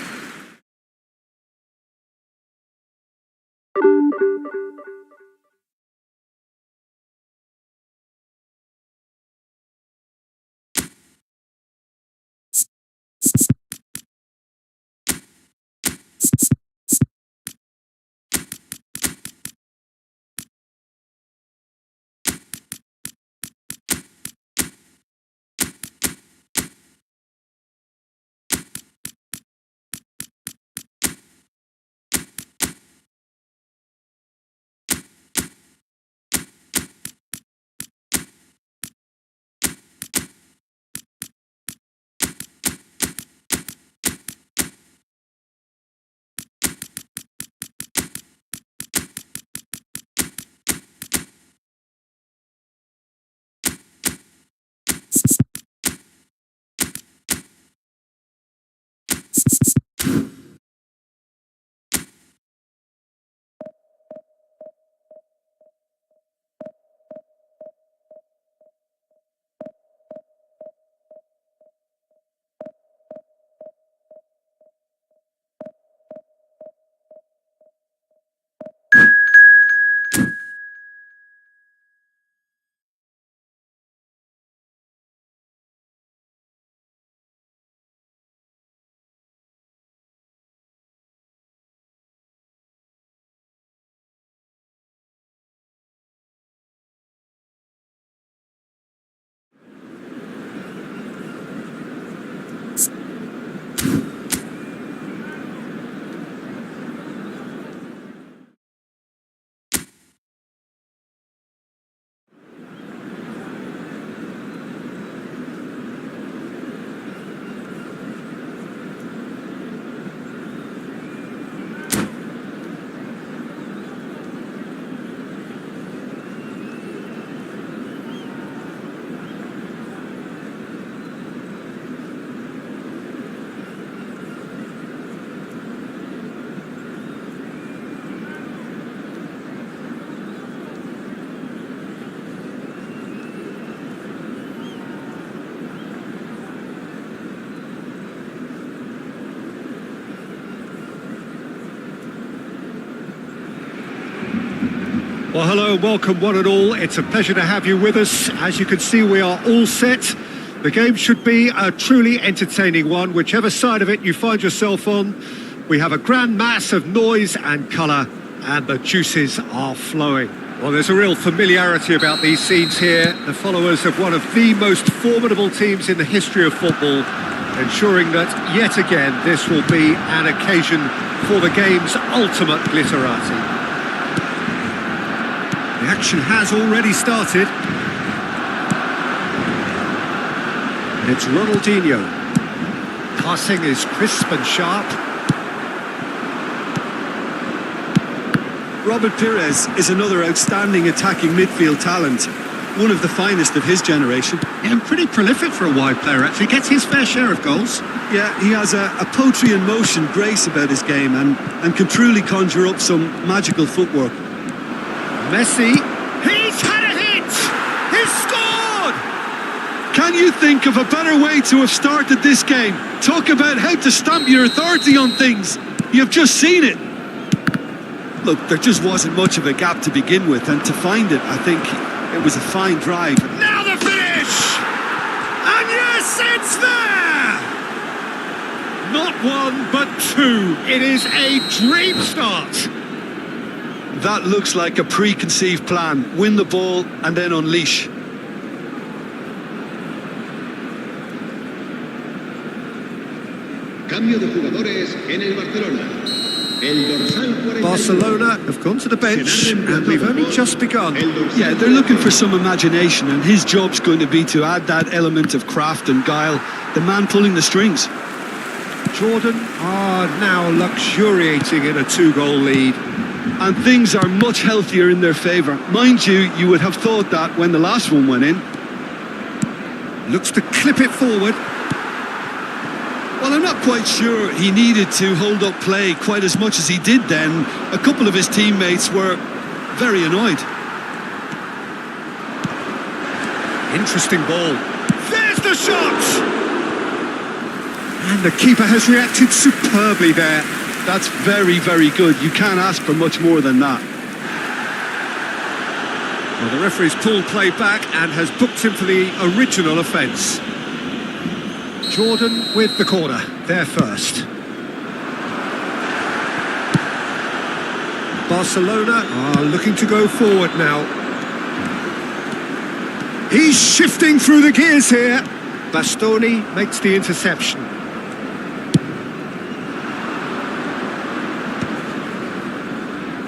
Well, hello and welcome one and all. It's a pleasure to have you with us. As you can see, we are all set. The game should be a truly entertaining one, whichever side of it you find yourself on. We have a grand mass of noise and colour, and the juices are flowing. Well, there's a real familiarity about these scenes here. The followers of one of the most formidable teams in the history of football, ensuring that, yet again, this will be an occasion for the game's ultimate glitterati. The action has already started. And it's Ronaldinho. Passing is crisp and sharp. Robert Pires is another outstanding attacking midfield talent, one of the finest of his generation. Yeah, pretty prolific for a wide player, actually. Gets his fair share of goals. Yeah, he has a poetry in motion grace about his game and can truly conjure up some magical footwork. Messi, he's had a hit! He's scored! Can you think of a better way to have started this game? Talk about how to stamp your authority on things. You've just seen it. Look, there just wasn't much of a gap to begin with, and to find it, I think it was a fine drive. Now the finish! And yes, it's there! Not one, but two. It is a dream start. That looks like a preconceived plan. Win the ball and then unleash. Cambio de jugadores en el Barcelona. El dorsal 41. Barcelona have gone to the bench, and we've only just begun. Yeah, they're looking for some imagination, and his job's going to be to add that element of craft and guile. The man pulling the strings. Jordan are now luxuriating in a two-goal lead. And things are much healthier in their favour. Mind you, you would have thought that when the last one went in. Looks to clip it forward. Well, I'm not quite sure he needed to hold up play quite as much as he did then. A couple of his teammates were very annoyed. Interesting ball. There's the shot! And the keeper has reacted superbly there. That's very, very good. You can't ask for much more than that. Well, the referee's pulled play back and has booked him for the original offence. Jordan with the corner, there first. Barcelona are looking to go forward now. He's shifting through the gears here. Bastoni makes the interception.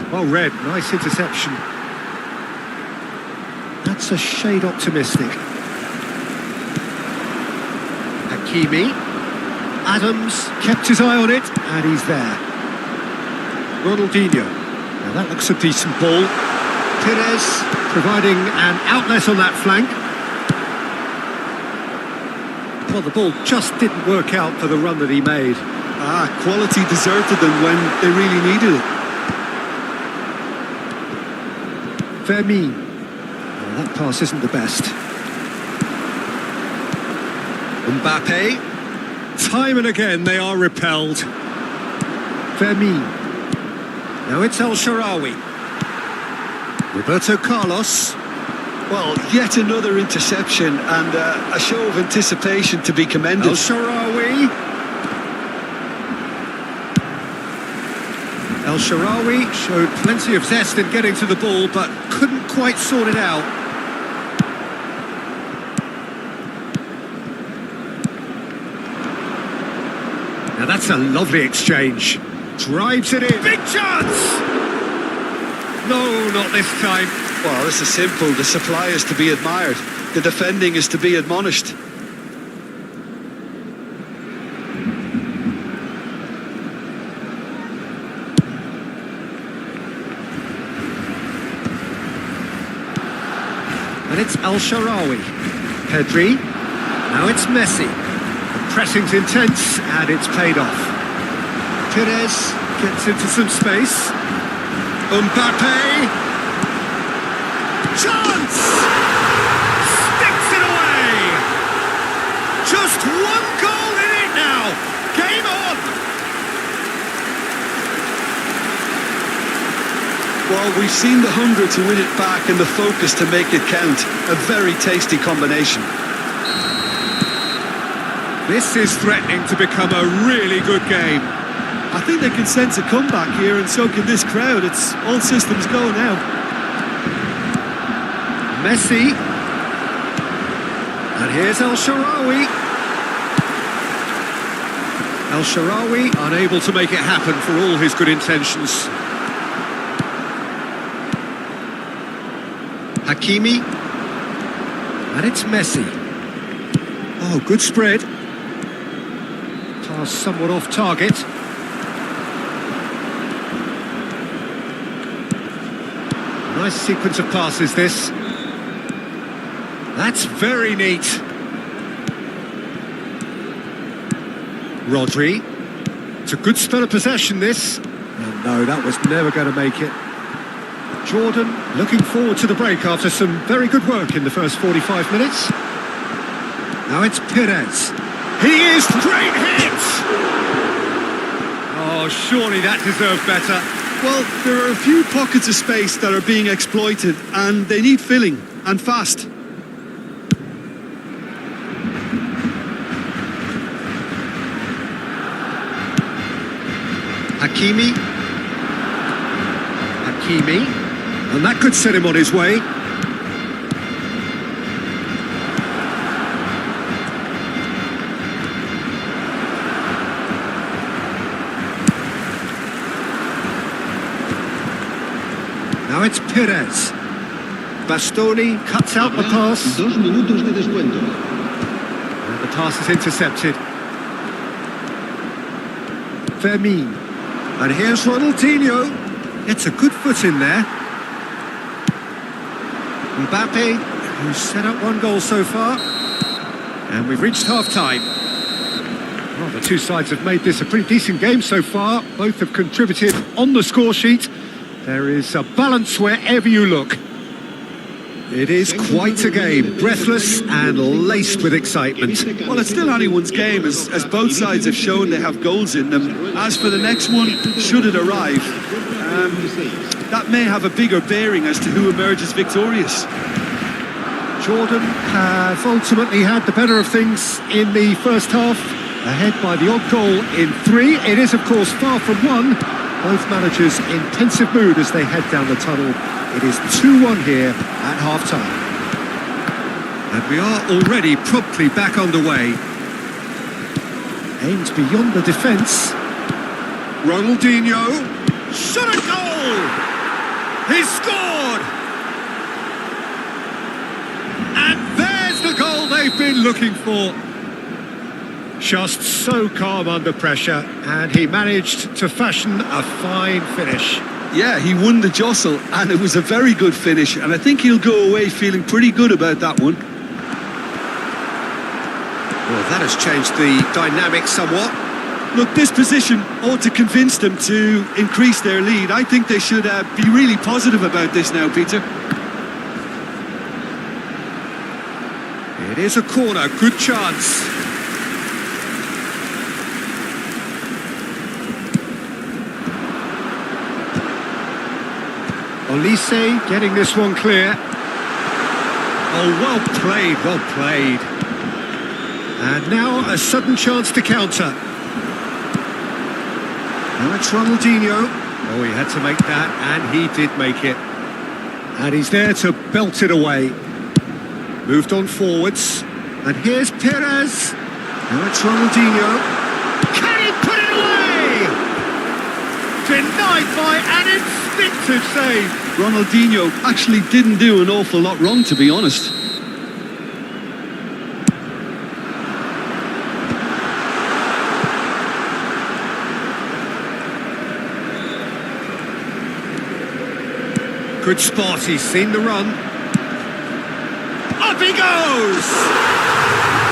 Well read, nice interception. That's a shade optimistic. Hakimi. Adams kept his eye on it, and he's there. Ronaldinho. Now that looks a decent ball. Pires providing an outlet on that flank. Well, the ball just didn't work out for the run that he made. Quality deserted them when they really needed it. Vermeer. Well, that pass isn't the best. Mbappe. Time and again they are repelled. Vermeer. Now it's El Shaarawy. Roberto Carlos. Well, yet another interception and a show of anticipation to be commended. El Shaarawy. El Shaarawy showed plenty of zest in getting to the ball, but couldn't quite sort it out. Now that's a lovely exchange. Drives it in. Big chance! No, not this time. Well, this is simple. The supply is to be admired. The defending is to be admonished. And it's El Shaarawy. Pedri. Now it's Messi. The pressing's intense and it's paid off. Pires gets into some space. Mbappe. Chance! Sticks it away! Just one goal in it now. Game on! Well, we've seen the hunger to win it back and the focus to make it count. A very tasty combination. This is threatening to become a really good game. I think they can sense a comeback here, and so can this crowd. It's all systems go now. Messi. And here's El Shaarawy. El Shaarawy unable to make it happen for all his good intentions. Hakimi. And it's Messi. Oh, good spread. Pass somewhat off target. Nice sequence of passes, this. That's very neat. Rodri. It's a good spell of possession, this. And no, that was never going to make it. Jordan looking forward to the break after some very good work in the first 45 minutes. Now it's Perez. He is great hit! Oh, surely that deserved better. Well, there are a few pockets of space that are being exploited, and they need filling, and fast. Hakimi. And that could set him on his way. Now it's Perez. Bastoni cuts out the pass. 2 minutos de descuento. And the pass is intercepted. Fermin. And here's Ronaldinho. It's a good foot in there. Mbappe, who's set up one goal so far. And we've reached half-time. Well, the two sides have made this a pretty decent game so far. Both have contributed on the score sheet. There is a balance wherever you look. It is quite a game, breathless and laced with excitement. Well, it's still anyone's game, as both sides have shown they have goals in them. As for the next one, should it arrive, that may have a bigger bearing as to who emerges victorious. Jordan have ultimately had the better of things in the first half, ahead by the odd goal in 3. It is, of course, far from 1. Both managers in pensive mood as they head down the tunnel. It is 2-1 here at half-time. And we are already promptly back underway. Aimed beyond the defence. Ronaldinho. Shot a goal! He's scored! And there's the goal they've been looking for. Just so calm under pressure, and he managed to fashion a fine finish. Yeah, he won the jostle, and it was a very good finish, and I think he'll go away feeling pretty good about that one. Well, that has changed the dynamic somewhat. Look, this position ought to convince them to increase their lead. I think they should be really positive about this now, Peter. It is a corner, good chance. Olise getting this one clear. Oh, well played, well played. And now a sudden chance to counter. Now it's Ronaldinho. Oh, he had to make that, and he did make it. And he's there to belt it away. Moved on forwards. And here's Perez. Now it's Ronaldinho. Can he put it away? Denied by an instinctive save. Ronaldinho actually didn't do an awful lot wrong, to be honest. Good spot, he's seen the run. Up he goes!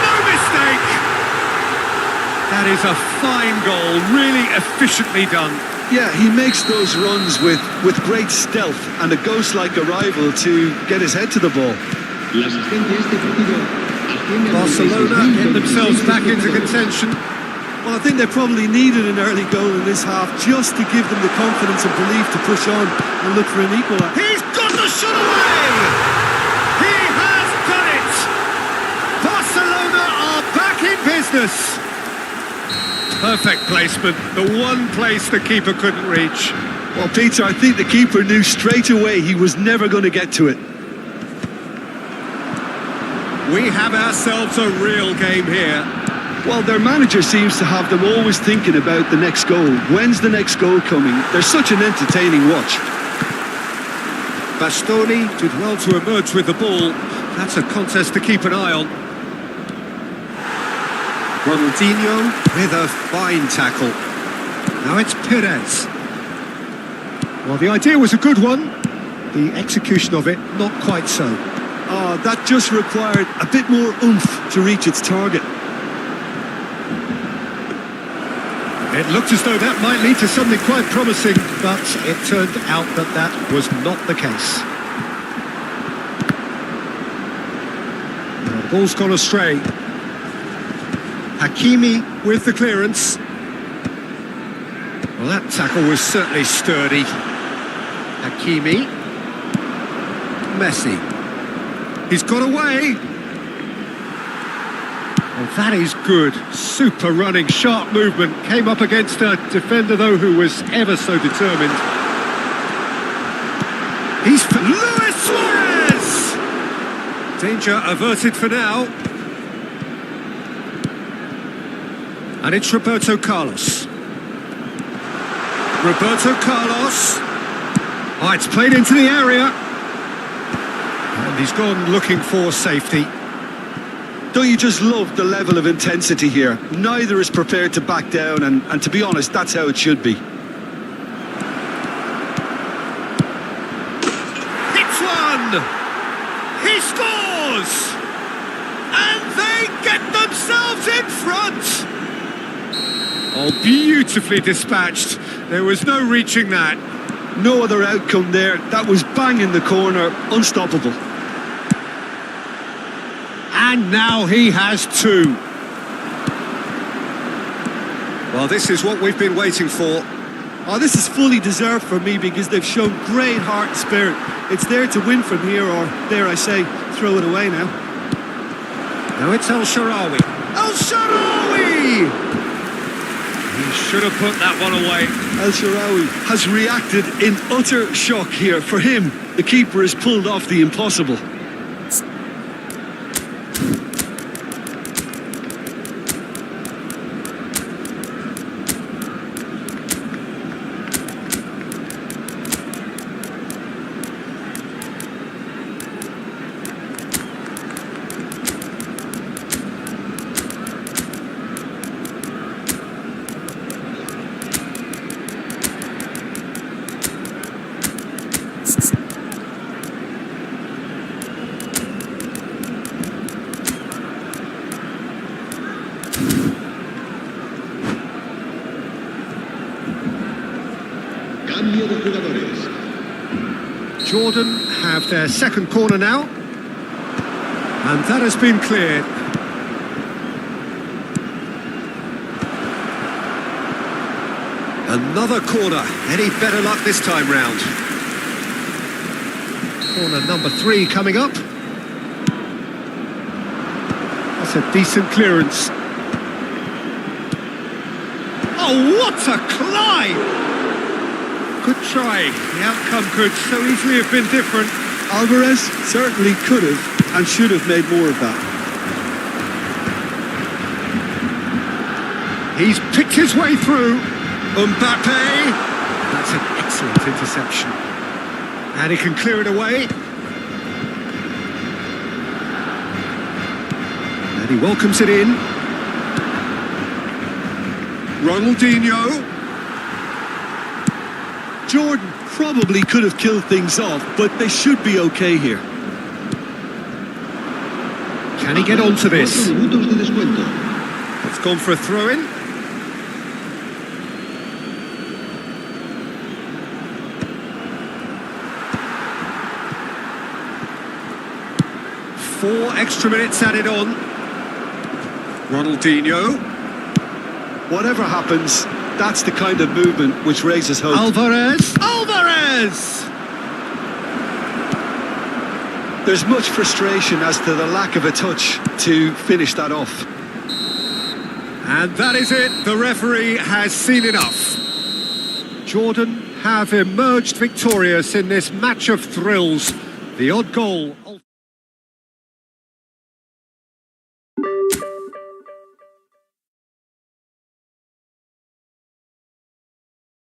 No mistake! That is a fine goal, really efficiently done. Yeah, he makes those runs with great stealth and a ghost-like arrival to get his head to the ball. Barcelona get themselves back into contention. Well, I think they probably needed an early goal in this half just to give them the confidence and belief to push on and look for an equaliser. He's got the shot away! He has done it! Barcelona are back in business! Perfect placement, the one place the keeper couldn't reach. Well, Peter, I think the keeper knew straight away he was never going to get to it. We have ourselves a real game here. Well, their manager seems to have them always thinking about the next goal. When's the next goal coming? They're such an entertaining watch. Bastoni did well to emerge with the ball. That's a contest to keep an eye on. Ronaldinho with a fine tackle. Now it's Perez. Well, the idea was a good one. The execution of it, not quite so. Oh, that just required a bit more oomph to reach its target. It looked as though that might lead to something quite promising, but it turned out that that was not the case. The ball's gone astray. Hakimi with the clearance. Well, that tackle was certainly sturdy. Hakimi. Messi. He's got away. Well, that is good. Super running, sharp movement. Came up against a defender, though, who was ever so determined. He's Luis Suarez! Danger averted for now. And it's Roberto Carlos. Roberto Carlos. Oh, it's played into the area. And he's gone looking for safety. Don't you just love the level of intensity here? Neither is prepared to back down, and to be honest, that's how it should be. Hits one! He scores! And they get themselves in front! Oh, beautifully dispatched. There was no reaching that. No other outcome there. That was bang in the corner, unstoppable. And now he has two. Well, this is what we've been waiting for. Oh, this is fully deserved for me because they've shown great heart and spirit. It's there to win from here, or dare I say, throw it away now. Now it's El Shaarawy. El Shaarawy! He should have put that one away. El Shaarawy has reacted in utter shock here. For him, the keeper has pulled off the impossible. Cambio de jugadores. Jordan have their second corner now. And that has been cleared. Another corner. Any better luck this time round? Corner number 3 coming up. That's a decent clearance. Oh, what a climb! Good try. The outcome could so easily have been different. Alvarez certainly could have and should have made more of that. He's picked his way through. Mbappe. That's an excellent interception. And he can clear it away. And he welcomes it in. Ronaldinho. Jordan probably could have killed things off, but they should be okay here. Can he get onto this? 4 minutos de descuento. It's gone for a throw-in. Four extra minutes added on. Ronaldinho. Whatever happens, that's the kind of movement which raises hope. Alvarez! There's much frustration as to the lack of a touch to finish that off. And that is it. The referee has seen enough. Jordan have emerged victorious in this match of thrills. The odd goal...